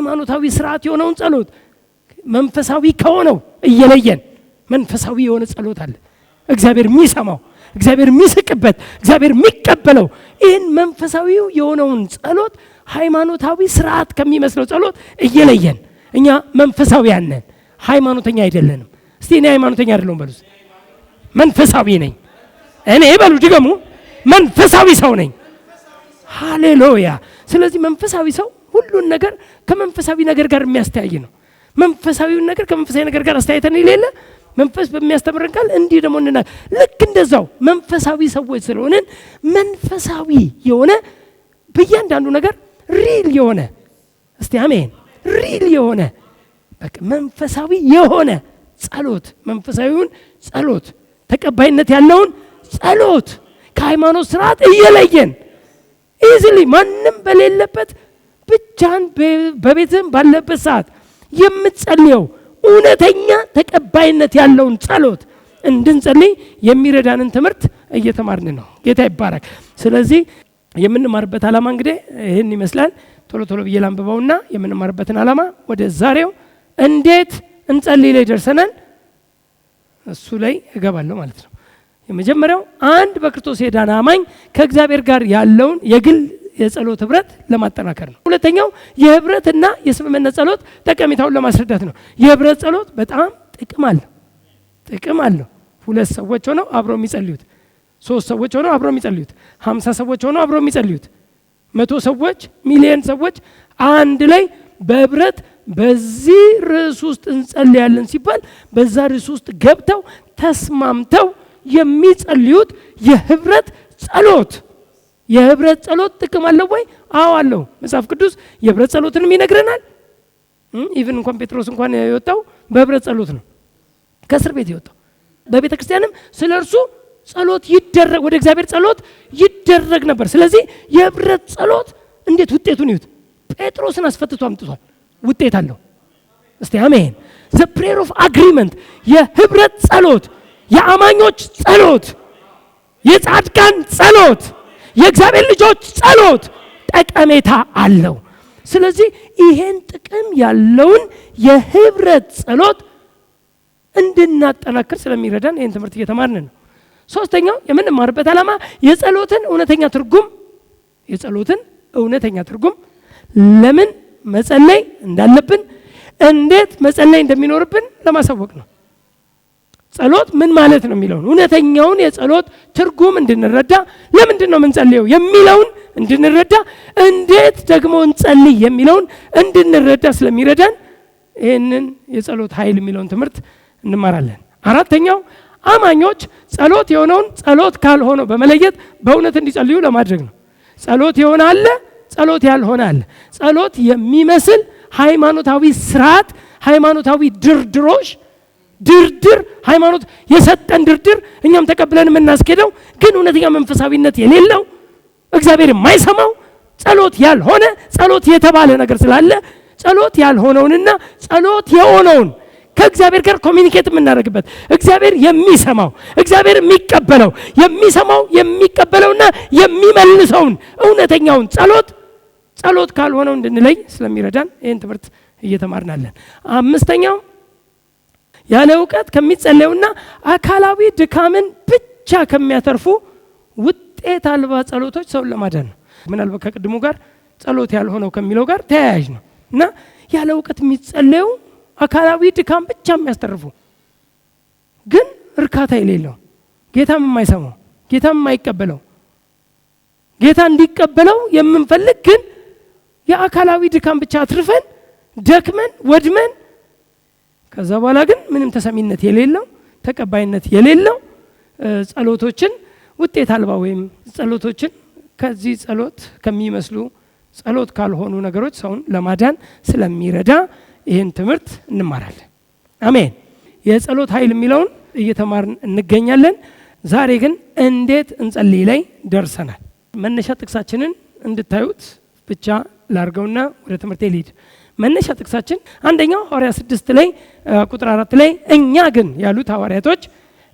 ሃይማኖታዊ ስርዓት የሆነውን ጸሎት መንፈሳዊ ከሆነው እየለየን መንፈሳዊ የሆነ ጸሎት አለ እግዚአብሔር የሚሰማው እግዚአብሔር የሚስቅበት እግዚአብሔር የሚቀበለው ይህን መንፈሳዊው የሆነውን ጸሎት ሃይማኖታዊ ስርዓት ከሚመስለው ጸሎት እየለየን እኛ መንፈሳዊያን ነን ሃይማኖተኛ አይደለንም እስቲ እኔ ሃይማኖተኛ አይደለሁም በሉ መንፈሳዊ ነኝ እኔ በሉ ድገሙ መንፈሳዊ ሰው ነኝ ሃሌሉያ ስለዚህ መንፈሳዊ ሰው ሁሉን ነገር ከመንፈሳዊ ነገር ጋር የሚያስተያይ ነው መንፈሳዊውን ነገር ከመንፈሳዊ ነገር ጋር አስተያይተን ይሌለ መንፈስ በሚያስተምረን ቃል እንዲህ ደግሞ ልክ እንደዛው መንፈሳዊ ሰዎች ስለሆነን መንፈሳዊ የሆነ በእያንዳንዱ ነገር ሪል የሆነ እስቲ አሜን ሪል የሆነ በቃ መንፈሳዊ የሆነ ጸሎት መንፈሳዊውን ጸሎት ተቀባይነት ያለውን ጸሎት ከሃይማኖት ስርዓት እየለየን ኢዚሊ ማንም በሌለበት ብቻን በቤትም ባለበት ሰዓት የምትጸልየው እውነተኛ ተቀባይነት ያለውን ጸሎት እንድንጸልይ የሚረዳንን ትምህርት እየተማርን ነው ጌታ ይባረክ ስለዚህ የምንማርበት ዓላማ እንግዲህ ይሄን ይመስላል ቶሎ ቶሎ በየላምበባውና የምንማርበትን ዓላማ ወደ ዛሬው እንዴት እንጸልይ ላይ ደርሰናል እሱ ላይ እገባለሁ ማለት ነው የመጀመሪያው አንድ በክርስቶስ የዳነ አማኝ ከእግዚአብሔር ጋር ያለውን የግል የጸሎት ህብረት ለማጠናከር ነው ሁለተኛው የህብረትና የስምምነት ጸሎት ጠቀሜታውን ለማስረዳት ነው የህብረት ጸሎት በጣም ጥቅም አለው ሁለት ሰዎች ሆነው አብረው የሚጸልዩት 3 ሰዎች ሆነው አብረው የሚጸልዩት 50 ሰዎች ሆነው አብረው የሚጸልዩት 100 ሰዎች ሚሊዮን ሰዎች አንድ ላይ በህብረት በዚህ ርዕስ ውስጥ እንጸልያለን ሲባል በዛ ርዕስ ውስጥ ገብተው ተስማምተው የሚጸልዩት የህብረት ጸሎት ጥቅም አለው ወይ አዎ አለው መጽሐፍ ቅዱስ የህብረት ጸሎትንም ይነግረናል ኢቭን እንኳን ጴጥሮስ እንኳን የወጣው በህብረት ጸሎት ነው ከእስር ቤት የወጣው በቤተ ክርስቲያንም ስለርሱ ጸሎት ይደረግ ወደ እግዚአብሔር ጸሎት ይደረግ ነበር ስለዚህ የህብረት ጸሎት እንዴት ውጤቱን ይዩት ጴጥሮስን አስፈትቶ አምጥቷል ውጤት አለው እስቲ አሜን the prayer of agreement የህብረት ጸሎት የአማኞች ጸሎት የጻድቃን ጸሎት የእግዚአብሔር ልጆች ጸሎት ጠቀሜታ አለው ስለዚህ ይሄን ጥቅም ያለውን የህብረት ጸሎት እንድናጠናክር ስለሚረዳን ይሄን ትምህርት እየተማርን ነው ሶስተኛው የምንማርበት ዓላማ የጸሎትን እውነተኛ ትርጉም ለምን መጸለይ እንዳለብን እንዴት መጸለይ እንደሚኖርብን ለማሳወቅ ነው ጸሎት ምን ማለት ነው የሚለውን እውነተኛውን የጸሎት ትርጉም እንድንረዳ ለምንድን ነው የምንጸልየው የሚለውን እንድንረዳ እንዴት ደግሞ እንጸልይ የሚለውን እንድንረዳ ስለሚረዳን ይህንን የጸሎት ኃይል የሚለውን ትምህርት እንማራለን አራተኛው አማኞች ጸሎት የሆነውን ጸሎት ካልሆነው በመለየት በእውነት እንዲጸልዩ ለማድረግ ነው ጸሎት የሆነ አለ ጸሎት ያልሆነ አለ ጸሎት የሚመስል ሃይማኖታዊ ስርዓት ሃይማኖታዊ ድርድር ሃይማኖት የሰጠን ድርድር እኛም ተቀብለን የምናስኬደው ግን እውነተኛ መንፈሳዊነት የሌለው እግዚአብሔር የማይሰማው ጸሎት ያልሆነ ጸሎት የተባለ ነገር ስላለ ጸሎት ያልሆነውንና ጸሎት የሆነውን ከእግዚአብሔር ጋር ኮሚኒኬት የምናደርግበት እግዚአብሔር የሚሰማው እግዚአብሔር የሚቀበለው የሚሰማው የሚቀበለውና የሚመልሰውን እውነተኛውን ጸሎት ካልሆነው እንድንለይ ስለሚረዳን ይህን ትምህርት እየተማርናለን አምስተኛው ያለ እውቀት ከሚጸለዩና አካላዊ ድካምን ብቻ ከሚያተርፉ ውጤት አልባ ጸሎቶች ሰውን ለማዳን ነው ምናልባት ከቅድሙ ጋር ጸሎት ያልሆነው ከሚለው ጋር ተያያዥ ነው እና ያለ እውቀት የሚጸለዩ አካላዊ ድካም ብቻ የሚያስተርፉ ግን እርካታ የሌለው ጌታም የማይሰማው ጌታም የማይቀበለው ጌታ እንዲቀበለው የምንፈልግ ግን የአካላዊ ድካም ብቻ አትርፈን ደክመን ወድመን ከዛ በኋላ ግን ምንም ተሰሚነት የሌለው ተቀባይነት የሌለው ጸሎቶችን ውጤት አልባ ወይም ጸሎቶችን ከዚህ ጸሎት ከሚመስሉ ጸሎት ካልሆኑ ነገሮች ሰውን ለማዳን ስለሚረዳ ይህን ትምህርት እንማራለን አሜን የጸሎት ኃይል የሚለውን እየተማርን እንገኛለን ዛሬ ግን እንዴት እንጸልይ ላይ ደርሰናል መነሻ ጥቅሳችንን እንድታዩት ብቻ ላርገውና ወደ ትምህርቴ ልሂድ መነሻ ጥቅሳችን አንደኛው ሐዋርያ 6 ላይ ቁጥር 4 ላይ እኛ ግን ያሉት ሐዋርያቶች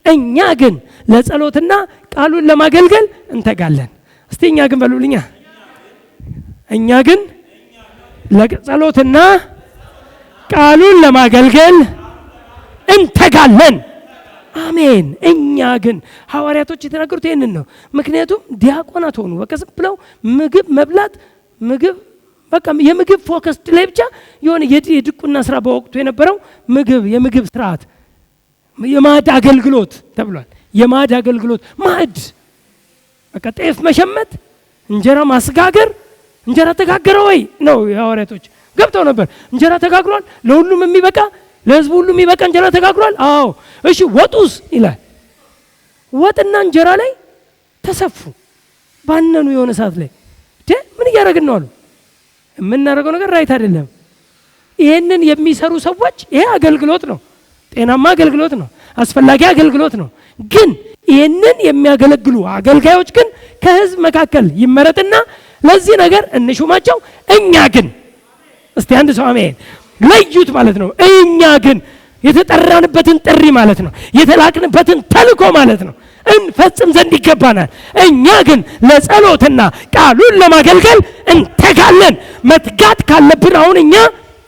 እኛ ግን ለጸሎትና ቃሉን ለማገልገል እንተጋለን እስቲ እኛ ግን በሉልኛ እኛ ግን ለጸሎትና ቃሉን ለማገልገል እንተጋለን። አሜን። እኛ ግን ሐዋርያቶች የተናገሩት ይህንን ነው። ምክንያቱም ዲያቆናት ሆኑ። በቃ ዝም ብለው ምግብ መብላት በቃ የምግብ ፎከስ ላይ ብቻ የሆነ የድቁና ስራ በወቅቱ የነበረው የምግብ ስርዓት የማዕድ አገልግሎት ተብሏል። የማዕድ አገልግሎት ማዕድ በቃ ጤፍ መሸመት፣ እንጀራ ማስጋገር። እንጀራ ተጋገረ ወይ ነው የሐዋርያቶች ገብተው ነበር። እንጀራ ተጋግሯል፣ ለሁሉም የሚበቃ ለህዝቡ ሁሉ የሚበቃ እንጀራ ተጋግሯል። አዎ እሺ፣ ወጡስ ይላል። ወጥና እንጀራ ላይ ተሰፉ፣ ባነኑ። የሆነ ሰዓት ላይ ምን እያደረግን ነው አሉ። የምናደርገው ነገር ራይት አይደለም። ይሄንን የሚሰሩ ሰዎች ይሄ አገልግሎት ነው፣ ጤናማ አገልግሎት ነው፣ አስፈላጊ አገልግሎት ነው። ግን ይሄንን የሚያገለግሉ አገልጋዮች ግን ከህዝብ መካከል ይመረጥና ለዚህ ነገር እንሹማቸው። እኛ ግን እስቲ አንድ ሰው አሜን ለዩት ማለት ነው። እኛ ግን የተጠራንበትን ጥሪ ማለት ነው፣ የተላክንበትን ተልእኮ ማለት ነው እንፈጽም ዘንድ ይገባናል። እኛ ግን ለጸሎትና ቃሉን ለማገልገል እንተጋለን። መትጋት ካለብን አሁን እኛ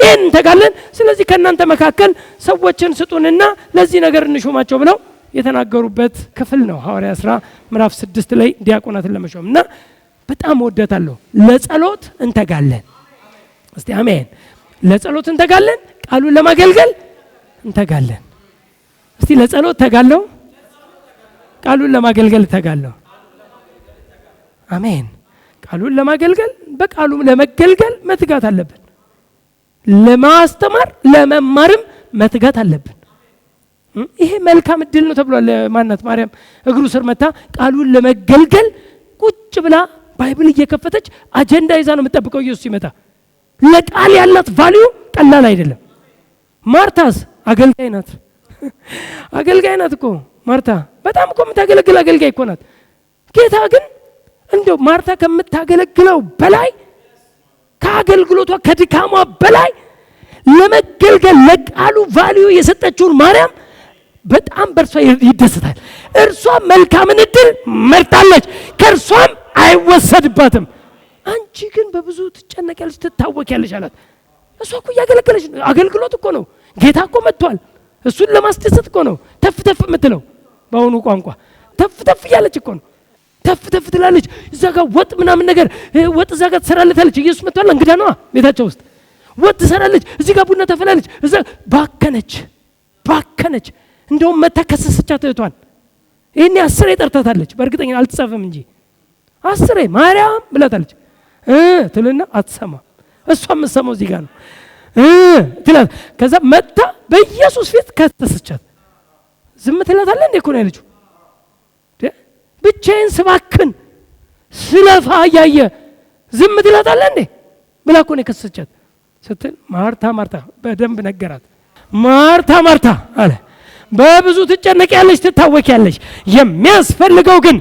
እንተጋለን። ስለዚህ ከእናንተ መካከል ሰዎችን ስጡንና ለዚህ ነገር እንሾማቸው ብለው የተናገሩበት ክፍል ነው ሐዋርያ ሥራ ምዕራፍ 6 ላይ ዲያቆናትን ለመሾም እና በጣም ወደታለሁ። ለጸሎት እንተጋለን። እስቲ አሜን። ለጸሎት እንተጋለን፣ ቃሉን ለማገልገል እንተጋለን። እስቲ ለጸሎት ተጋለው፣ ቃሉን ለማገልገል ተጋለው። አሜን። ቃሉን ለማገልገል በቃሉ ለመገልገል መትጋት አለብን። ለማስተማር ለመማርም መትጋት አለብን። ይሄ መልካም እድል ነው ተብሏል። ማናት ማርያም እግሩ ስር መታ ቃሉን ለመገልገል ቁጭ ብላ ባይብል እየከፈተች አጀንዳ ይዛ ነው የምትጠብቀው ኢየሱስ ሲመጣ። ለቃል ያላት ቫልዩ ቀላል አይደለም። ማርታስ አገልጋይ ናት። አገልጋይ ናት እኮ ማርታ፣ በጣም እኮ የምታገለግል አገልጋይ እኮ ናት። ጌታ ግን እንደው ማርታ ከምታገለግለው በላይ ከአገልግሎቷ ከድካሟ በላይ ለመገልገል ለቃሉ ቫልዩ የሰጠችውን ማርያም በጣም በእርሷ ይደሰታል። እርሷ መልካምን እድል መርጣለች፣ ከእርሷም አይወሰድባትም። አንቺ ግን በብዙ ትጨነቂያለሽ፣ ትታወቂያለሽ አላት። እሷ እኮ እያገለገለች ነው። አገልግሎት እኮ ነው። ጌታ እኮ መጥቷል። እሱን ለማስደሰት እኮ ነው ተፍ ተፍ የምትለው። በአሁኑ ቋንቋ ተፍ ተፍ እያለች እኮ ነው። ተፍ ተፍ ትላለች። እዛ ጋር ወጥ ምናምን ነገር ወጥ እዛ ጋር ትሰራለታለች። ኢየሱስ መጥቷል፣ እንግዳ ነዋ ቤታቸው ውስጥ። ወጥ ትሰራለች፣ እዚህ ጋር ቡና ተፈላለች። እዛ ባከነች። እንደውም መታ ከሰሰቻት እህቷን። ይሄኔ 10 ጠርታታለች። በእርግጠኛ አልተጻፈም እንጂ 10 ማርያም ብላታለች። ትልና አትሰማ። እሷ የምትሰማው እዚህ ጋር ነው ትላት። ከዛ መታ በኢየሱስ ፊት ከሰሰቻት። ዝም ትላታለህ እንዴ እኮ ነው ያለችው። ብቻዬን ስባክን ስለፋ እያየ ዝም ትላታለህ እንዴ ብላ እኮ ነው የከሰሰቻት ስትል ማርታ በደንብ ነገራት። ማርታ አለ በብዙ ትጨነቂያለሽ፣ ትታወቂያለሽ። የሚያስፈልገው ግን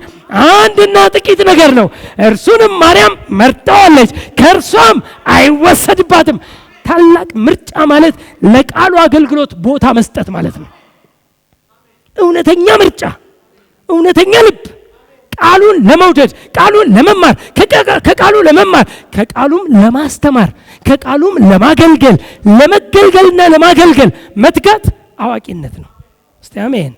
አንድና ጥቂት ነገር ነው። እርሱንም ማርያም መርጣዋለች፣ ከእርሷም አይወሰድባትም። ታላቅ ምርጫ ማለት ለቃሉ አገልግሎት ቦታ መስጠት ማለት ነው። እውነተኛ ምርጫ፣ እውነተኛ ልብ፣ ቃሉን ለመውደድ፣ ቃሉን ለመማር፣ ከቃሉ ለመማር፣ ከቃሉም ለማስተማር፣ ከቃሉም ለማገልገል፣ ለመገልገልና ለማገልገል መትጋት አዋቂነት ነው። እስቲ አሜን።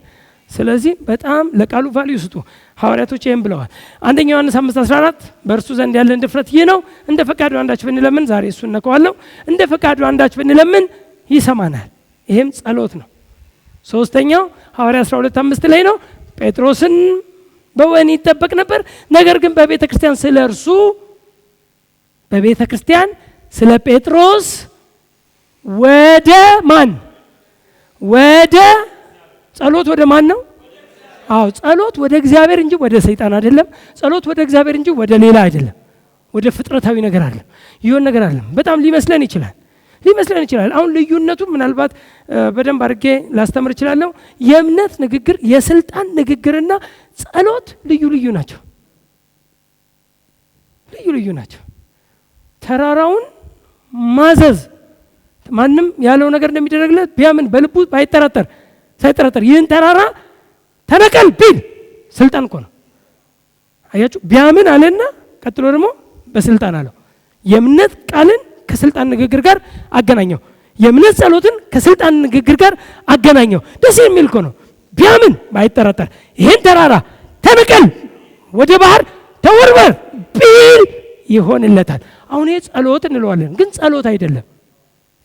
ስለዚህ በጣም ለቃሉ ቫልዩ ስጡ። ሐዋርያቶች ይህም ብለዋል። አንደኛ ዮሐንስ 5:14 በእርሱ ዘንድ ያለን ድፍረት ይህ ነው፣ እንደ ፈቃዱ አንዳች ብንለምን፣ ዛሬ እሱን ነቀዋለሁ፣ እንደ ፈቃዱ አንዳች ብንለምን ይሰማናል። ይሄም ጸሎት ነው። ሶስተኛው ሐዋርያ 12:5 ላይ ነው። ጴጥሮስን በወህኒ ይጠበቅ ነበር፣ ነገር ግን በቤተ ክርስቲያን ስለ ጴጥሮስ ወደ ማን? ወደ ጸሎት ወደ ማን ነው? አዎ ጸሎት ወደ እግዚአብሔር እንጂ ወደ ሰይጣን አይደለም። ጸሎት ወደ እግዚአብሔር እንጂ ወደ ሌላ አይደለም። ወደ ፍጥረታዊ ነገር አይደለም። ይሁን ነገር አይደለም። በጣም ሊመስለን ይችላል። አሁን ልዩነቱ ምናልባት በደንብ አድርጌ ላስተምር እችላለሁ። የእምነት ንግግር፣ የስልጣን ንግግርና ጸሎት ልዩ ናቸው። ልዩ ናቸው። ተራራውን ማዘዝ ማንም ያለው ነገር እንደሚደረግለት ቢያምን በልቡ ሳይጠራጠር ይህን ተራራ ተነቀል ቢል ስልጣን እኮ ነው። አያችሁ፣ ቢያምን አለና ቀጥሎ ደግሞ በስልጣን አለው። የእምነት ቃልን ከስልጣን ንግግር ጋር አገናኘው። የእምነት ጸሎትን ከስልጣን ንግግር ጋር አገናኘው። ደስ የሚል እኮ ነው። ቢያምን ባይጠራጠር ይሄን ተራራ ተነቀል፣ ወደ ባህር ተወርወር ቢል ይሆንለታል። አሁን ይሄ ጸሎት እንለዋለን፣ ግን ጸሎት አይደለም።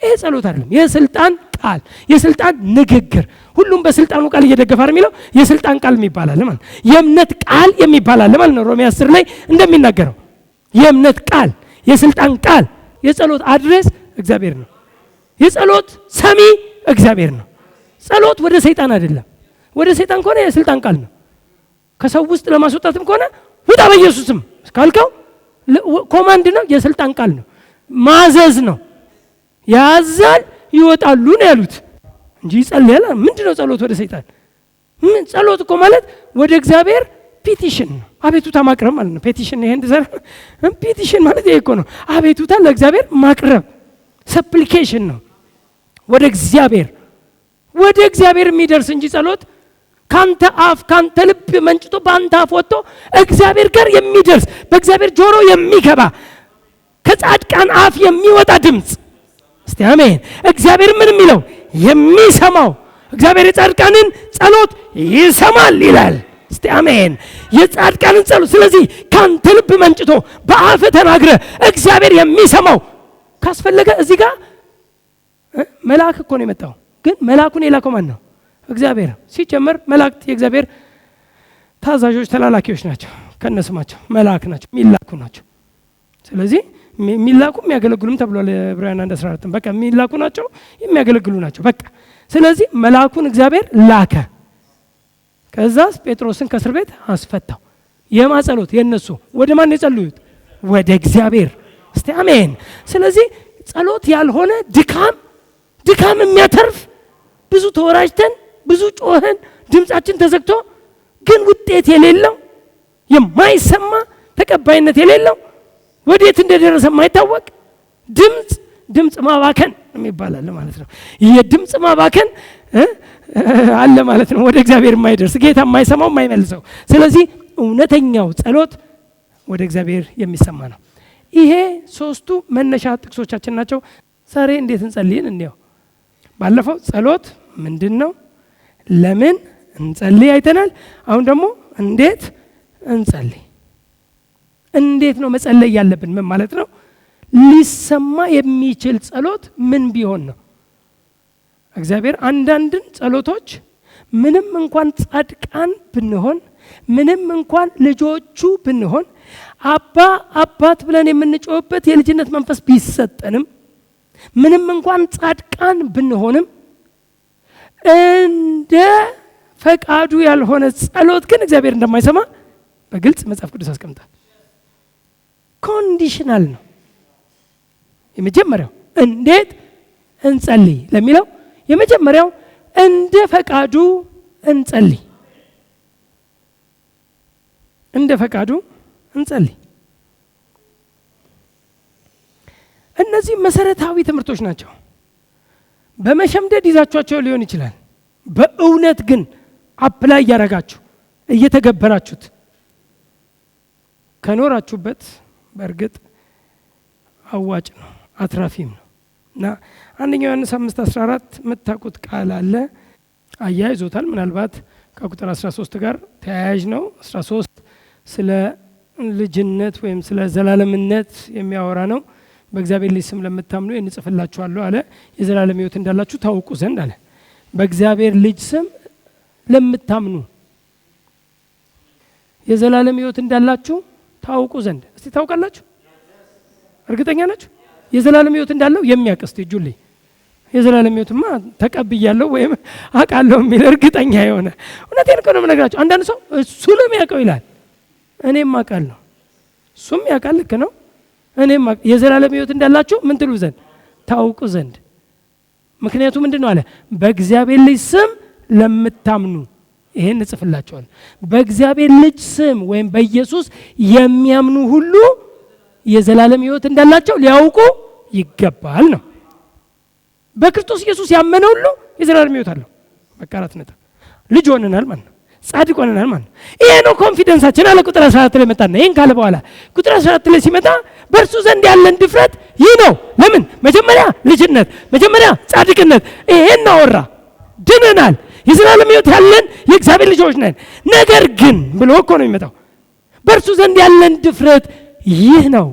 ይሄ ጸሎት አይደለም። የስልጣን ቃል፣ የስልጣን ንግግር፣ ሁሉም በስልጣኑ ቃል እየደገፈ የሚለው የስልጣን ቃል የሚባላል ማለት ነው። የእምነት ቃል የሚባላል ማለት ነው። ሮሜ 10 ላይ እንደሚናገረው የእምነት ቃል፣ የስልጣን ቃል። የጸሎት አድሬስ እግዚአብሔር ነው። የጸሎት ሰሚ እግዚአብሔር ነው። ጸሎት ወደ ሰይጣን አይደለም። ወደ ሰይጣን ከሆነ የስልጣን ቃል ነው። ከሰው ውስጥ ለማስወጣትም ከሆነ ውጣ በኢየሱስም ካልከው ኮማንድ ነው፣ የስልጣን ቃል ነው፣ ማዘዝ ነው። ያዛል ይወጣሉ ነው ያሉት እንጂ ይጸልያል። ምንድነው ጸሎት ወደ ሰይጣን? ምን ጸሎት እኮ ማለት ወደ እግዚአብሔር ፒቲሽን ነው፣ አቤቱታ ማቅረብ ማለት ነው። ፔቲሽን ይሄ እንደዘር ፒቲሽን ማለት ይሄ እኮ ነው፣ አቤቱታ ለእግዚአብሔር ማቅረብ ሰፕሊኬሽን ነው። ወደ እግዚአብሔር የሚደርስ እንጂ ጸሎት ካንተ አፍ ካንተ ልብ መንጭቶ ባንተ አፍ ወጥቶ እግዚአብሔር ጋር የሚደርስ በእግዚአብሔር ጆሮ የሚገባ ከጻድቃን አፍ የሚወጣ ድምጽ። እስቲ አሜን። እግዚአብሔር ምን የሚለው የሚሰማው እግዚአብሔር የጻድቃንን ጸሎት ይሰማል ይላል። እስቲ አሜን። የጻድቃንን ጸሎት። ስለዚህ ካንተ ልብ መንጭቶ በአፍ ተናግረ እግዚአብሔር የሚሰማው ካስፈለገ እዚህ ጋር መልአክ እኮ ነው የመጣው። ግን መልአኩን የላከው ማን ነው? እግዚአብሔር። ሲጀመር መላእክት የእግዚአብሔር ታዛዦች ተላላኪዎች ናቸው። ከነስማቸው መልአክ ናቸው፣ የሚላኩ ናቸው። ስለዚህ የሚላኩ የሚያገለግሉም ተብሏል። ዕብራውያን 1:14 በቃ የሚላኩ ናቸው፣ የሚያገለግሉ ናቸው። በቃ ስለዚህ መልአኩን እግዚአብሔር ላከ። ከዛስ ጴጥሮስን ከእስር ቤት አስፈታው። የማጸሎት የነሱ ወደ ማን የጸለዩት? ወደ እግዚአብሔር። እስቲ አሜን። ስለዚህ ጸሎት ያልሆነ ድካም የሚያተርፍ ብዙ ተወራጅተን ብዙ ጮህን ድምጻችን ተዘግቶ ግን ውጤት የሌለው የማይሰማ ተቀባይነት የሌለው ወዴት እንደደረሰ የማይታወቅ ድምጽ ማባከን የሚባላል ማለት ነው። የድምጽ ማባከን አለ ማለት ነው። ወደ እግዚአብሔር የማይደርስ ጌታ የማይሰማው የማይመልሰው። ስለዚህ እውነተኛው ጸሎት ወደ እግዚአብሔር የሚሰማ ነው። ይሄ ሶስቱ መነሻ ጥቅሶቻችን ናቸው። ዛሬ እንዴት እንጸልይን እንየው። ባለፈው ጸሎት ምንድነው፣ ለምን እንጸልይ አይተናል። አሁን ደግሞ እንዴት እንጸልይ፣ እንዴት ነው መጸለይ ያለብን፣ ምን ማለት ነው? ሊሰማ የሚችል ጸሎት ምን ቢሆን ነው? እግዚአብሔር አንዳንድን ጸሎቶች ምንም እንኳን ጻድቃን ብንሆን፣ ምንም እንኳን ልጆቹ ብንሆን፣ አባት ብለን የምንጮህበት የልጅነት መንፈስ ቢሰጠንም፣ ምንም እንኳን ጻድቃን ብንሆንም እንደ ፈቃዱ ያልሆነ ጸሎት ግን እግዚአብሔር እንደማይሰማ በግልጽ መጽሐፍ ቅዱስ አስቀምጧል። ኮንዲሽናል ነው። የመጀመሪያው እንዴት እንጸልይ ለሚለው የመጀመሪያው እንደ ፈቃዱ እንጸልይ፣ እንደ ፈቃዱ እንጸልይ። እነዚህ መሰረታዊ ትምህርቶች ናቸው። በመሸምደድ ይዛችኋቸው ሊሆን ይችላል። በእውነት ግን አፕላይ ያደረጋችሁ እየተገበራችሁት ከኖራችሁበት በእርግጥ አዋጭ ነው፣ አትራፊም ነው። እና አንደኛው ዮሐንስ 5:14 የምታውቁት ቃል አለ፣ አያይዞታል። ምናልባት ከቁጥር 13 ጋር ተያያዥ ነው። 13 ስለ ልጅነት ወይም ስለ ዘላለምነት የሚያወራ ነው። በእግዚአብሔር ልጅ ስም ለምታምኑ እንጽፍላችኋለሁ አለ፣ የዘላለም ሕይወት እንዳላችሁ ታውቁ ዘንድ አለ። በእግዚአብሔር ልጅ ስም ለምታምኑ የዘላለም ሕይወት እንዳላችሁ ታውቁ ዘንድ። እስቲ ታውቃላችሁ? እርግጠኛ ናችሁ? የዘላለም ሕይወት እንዳለው የሚያውቅ እስቲ እጁልኝ። የዘላለም ሕይወትማ ተቀብያለሁ ወይም አውቃለሁ የሚል እርግጠኛ የሆነ። እውነቴን እኮ ነው የምነግራችሁ። አንዳንድ ሰው እሱ ነው የሚያውቀው ይላል። እኔም አውቃለሁ፣ እሱም ያውቃል። ልክ ነው። እኔም የዘላለም ሕይወት እንዳላችሁ ምን ትሉ ዘንድ ታውቁ ዘንድ። ምክንያቱ ምንድነው አለ? በእግዚአብሔር ልጅ ስም ለምታምኑ ይሄን እጽፍላችኋለሁ። በእግዚአብሔር ልጅ ስም ወይም በኢየሱስ የሚያምኑ ሁሉ የዘላለም ሕይወት እንዳላቸው ሊያውቁ ይገባል ነው። በክርስቶስ ኢየሱስ ያመነ ሁሉ የዘላለም ሕይወት አለው። በቃ አራት ነጥብ። ልጅ ሆነናል ማለት ነው። ጻድቅ ሆነናል ማለት ነው። ይሄ ነው ኮንፊደንሳችን አለ። ቁጥር 14 ላይ መጣና ይሄን ካለ በኋላ ቁጥር 14 ላይ ሲመጣ በእርሱ ዘንድ ያለን ድፍረት ይህ ነው። ለምን? መጀመሪያ ልጅነት፣ መጀመሪያ ጻድቅነት። ይሄን አወራ። ድነናል፣ የዘላለም ሕይወት ያለን የእግዚአብሔር ልጆች ነን። ነገር ግን ብሎ እኮ ነው የሚመጣው። በእርሱ ዘንድ ያለን ድፍረት ይህ ነው፣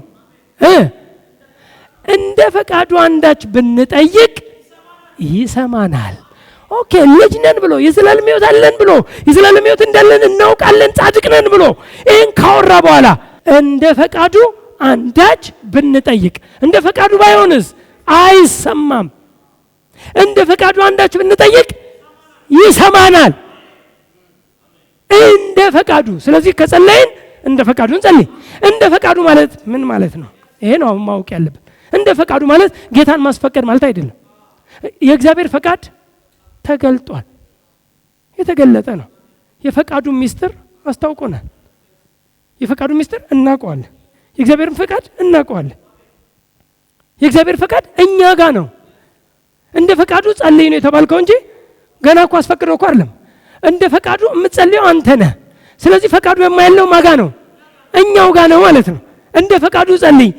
እንደ ፈቃዱ አንዳች ብንጠይቅ ይሰማናል። ኦኬ፣ ልጅ ነን ብሎ የዘላለም ሕይወት አለን ብሎ የዘላለም ሕይወት እንዳለን እናውቃለን፣ ጻድቅ ነን ብሎ ይህን ካወራ በኋላ እንደ ፈቃዱ አንዳች ብንጠይቅ፣ እንደ ፈቃዱ ባይሆንስ አይሰማም። እንደ ፈቃዱ አንዳች ብንጠይቅ ይሰማናል። እንደ ፈቃዱ። ስለዚህ ከጸለይን እንደ ፈቃዱ እንጸልይ። እንደ ፈቃዱ ማለት ምን ማለት ነው? ይሄ ነው ማወቅ ያለብን። እንደ ፈቃዱ ማለት ጌታን ማስፈቀድ ማለት አይደለም። የእግዚአብሔር ፈቃድ ተገልጧል፣ የተገለጠ ነው። የፈቃዱ ሚስጥር አስታውቆናል። የፈቃዱ ሚስጥር እናውቀዋለን። የእግዚአብሔርን ፈቃድ እናውቀዋለን። የእግዚአብሔር ፈቃድ እኛ ጋር ነው። እንደ ፈቃዱ ጸልይ ነው የተባልከው እንጂ ገና እኮ አስፈቅደው እኮ አይደለም። እንደ ፈቃዱ የምትጸልየው አንተ ነህ። ስለዚህ ፈቃዱ የማያለው ማጋ ነው? እኛው ጋር ነው ማለት ነው። እንደ ፈቃዱ ጸልይ።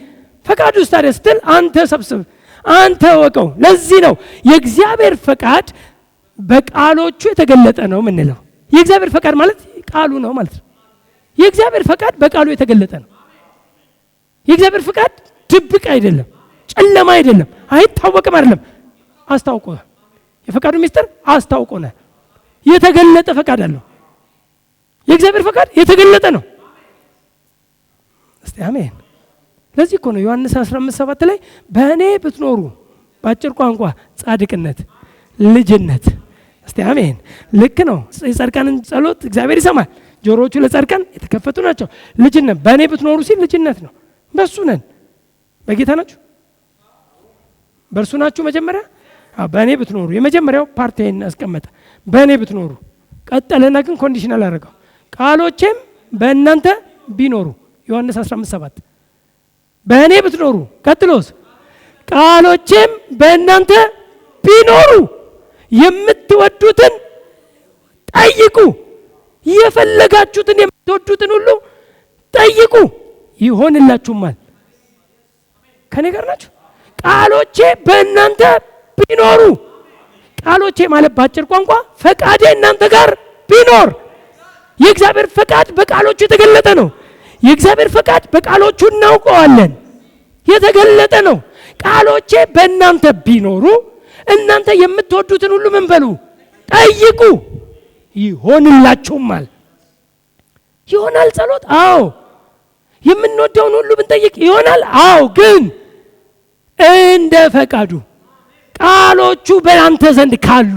ፈቃዱ ታዲያ ስትል አንተ ሰብስብ፣ አንተ ወቀው። ለዚህ ነው የእግዚአብሔር ፈቃድ በቃሎቹ የተገለጠ ነው የምንለው። የእግዚአብሔር ፈቃድ ማለት ቃሉ ነው ማለት ነው። የእግዚአብሔር ፈቃድ በቃሉ የተገለጠ ነው። የእግዚአብሔር ፈቃድ ድብቅ አይደለም፣ ጨለማ አይደለም፣ አይታወቅም አይደለም። አስታውቆናል። የፈቃዱ ሚስጥር አስታውቆናል። የተገለጠ ፈቃድ አለው። የእግዚአብሔር ፈቃድ የተገለጠ ነው። እስቲ አሜን። ለዚህ እኮ ነው ዮሐንስ 15:7 ላይ በእኔ ብትኖሩ፣ በአጭር ቋንቋ ጻድቅነት፣ ልጅነት። እስቲ አሜን። ልክ ነው። የጻድቃንን ጸሎት እግዚአብሔር ይሰማል። ጆሮዎቹ ለጻድቃን የተከፈቱ ናቸው። ልጅነት በእኔ ብትኖሩ ሲል ልጅነት ነው። በሱ ነን። በጌታ ናችሁ፣ በእርሱ ናችሁ። መጀመሪያ በእኔ ብትኖሩ፣ የመጀመሪያው ፓርቲን አስቀመጠ። በእኔ ብትኖሩ ቀጠለና ግን ኮንዲሽናል አደረገው። ቃሎቼም በእናንተ ቢኖሩ፣ ዮሐንስ 15:7 በእኔ ብትኖሩ፣ ቀጥሎስ ቃሎቼም በእናንተ ቢኖሩ የምትወዱትን ጠይቁ፣ የፈለጋችሁትን የምትወዱትን ሁሉ ጠይቁ ይሆንላችሁማል። ከኔ ጋር ናችሁ? ቃሎቼ በእናንተ ቢኖሩ። ቃሎቼ ማለት ባጭር ቋንቋ ፈቃዴ እናንተ ጋር ቢኖር። የእግዚአብሔር ፈቃድ በቃሎቹ የተገለጠ ነው። የእግዚአብሔር ፈቃድ በቃሎቹ እናውቀዋለን፣ የተገለጠ ነው። ቃሎቼ በእናንተ ቢኖሩ እናንተ የምትወዱትን ሁሉ ምን በሉ? ጠይቁ ይሆንላችሁማል። ይሆናል ጸሎት? አዎ። የምንወደውን ሁሉ ብንጠይቅ ይሆናል? አዎ። ግን እንደ ፈቃዱ ቃሎቹ በአንተ ዘንድ ካሉ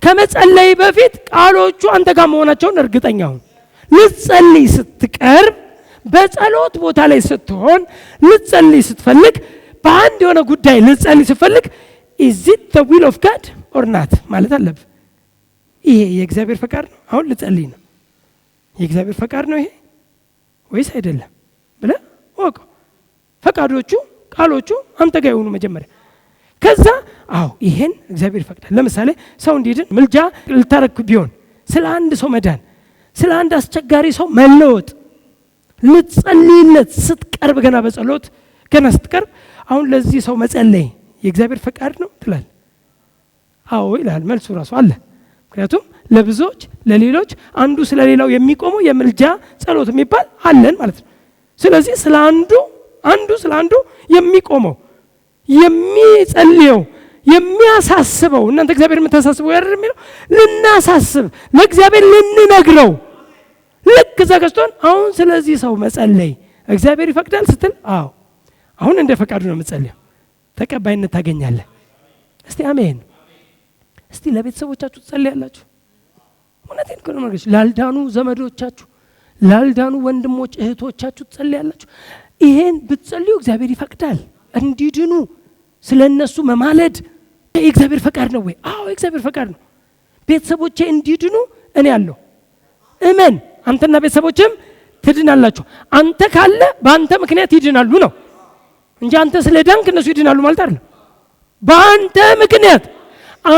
ከመጸለይ በፊት ቃሎቹ አንተ ጋር መሆናቸውን እርግጠኛ ሁን። ልትጸልይ ስትቀርብ፣ በጸሎት ቦታ ላይ ስትሆን፣ ልትጸልይ ስትፈልግ፣ በአንድ የሆነ ጉዳይ ልትጸልይ ስትፈልግ is it the will of God or not ማለት አለብህ። ይሄ የእግዚአብሔር ፈቃድ ነው? አሁን ልጸልይ ነው፣ የእግዚአብሔር ፈቃድ ነው ይሄ ወይስ አይደለም ብለህ ወቀው። ፈቃዶቹ ቃሎቹ አንተ ጋር ይሆኑ መጀመሪያ። ከዛ አዎ ይሄን እግዚአብሔር ይፈቅዳል። ለምሳሌ ሰው እንዲድን ምልጃ ልታረክ ቢሆን፣ ስለ አንድ ሰው መዳን፣ ስለ አንድ አስቸጋሪ ሰው መለወጥ ልትጸልይለት ስትቀርብ፣ ገና በጸሎት ገና ስትቀርብ አሁን ለዚህ ሰው መጸለይ የእግዚአብሔር ፈቃድ ነው ትላለህ? አዎ ይላል። መልሱ ራሱ አለ። ምክንያቱም ለብዙዎች ለሌሎች አንዱ ስለሌላው የሚቆመው የምልጃ ጸሎት የሚባል አለን ማለት ነው። ስለዚህ ስለ አንዱ ስለ አንዱ የሚቆመው የሚጸልየው የሚያሳስበው፣ እናንተ እግዚአብሔር የምታሳስበው ያደር የሚለው ልናሳስብ፣ ለእግዚአብሔር ልንነግረው። ልክ ዘገስቶን አሁን ስለዚህ ሰው መጸለይ እግዚአብሔር ይፈቅዳል ስትል፣ አዎ አሁን እንደ ፈቃዱ ነው የምጸልየው፣ ተቀባይነት ታገኛለህ። እስቲ አሜን። እስቲ ለቤተሰቦቻችሁ ትጸልያላችሁ? እውነቴን እኮ ነው የምነግርሽ። ላልዳኑ ዘመዶቻችሁ፣ ላልዳኑ ወንድሞች እህቶቻችሁ ትጸልያላችሁ? ይሄን ብትጸልዩ እግዚአብሔር ይፈቅዳል እንዲድኑ። ስለ እነሱ መማለድ የእግዚአብሔር ፈቃድ ነው ወይ? አዎ የእግዚአብሔር ፈቃድ ነው። ቤተሰቦቼ እንዲድኑ እኔ ያለው እመን፣ አንተና ቤተሰቦችም ትድናላችሁ። አንተ ካለ በአንተ ምክንያት ይድናሉ ነው እንጂ አንተ ስለ ዳንክ እነሱ ይድናሉ ማለት አይደለም። በአንተ ምክንያት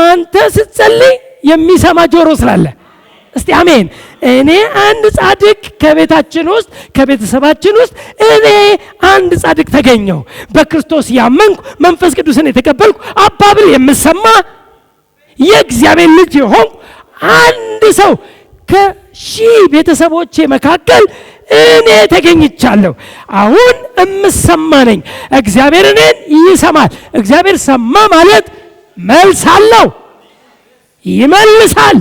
አንተ ስትጸልይ የሚሰማ ጆሮ ስላለ እስቲ አሜን። እኔ አንድ ጻድቅ ከቤታችን ውስጥ ከቤተሰባችን ውስጥ እኔ አንድ ጻድቅ ተገኘው። በክርስቶስ ያመንኩ መንፈስ ቅዱስን የተቀበልኩ አባብል የምሰማ የእግዚአብሔር ልጅ የሆንኩ አንድ ሰው ከሺህ ቤተሰቦቼ መካከል እኔ ተገኝቻለሁ። አሁን እምሰማ ነኝ። እግዚአብሔር እኔን ይሰማል። እግዚአብሔር ሰማ ማለት መልስ አለው፣ ይመልሳል።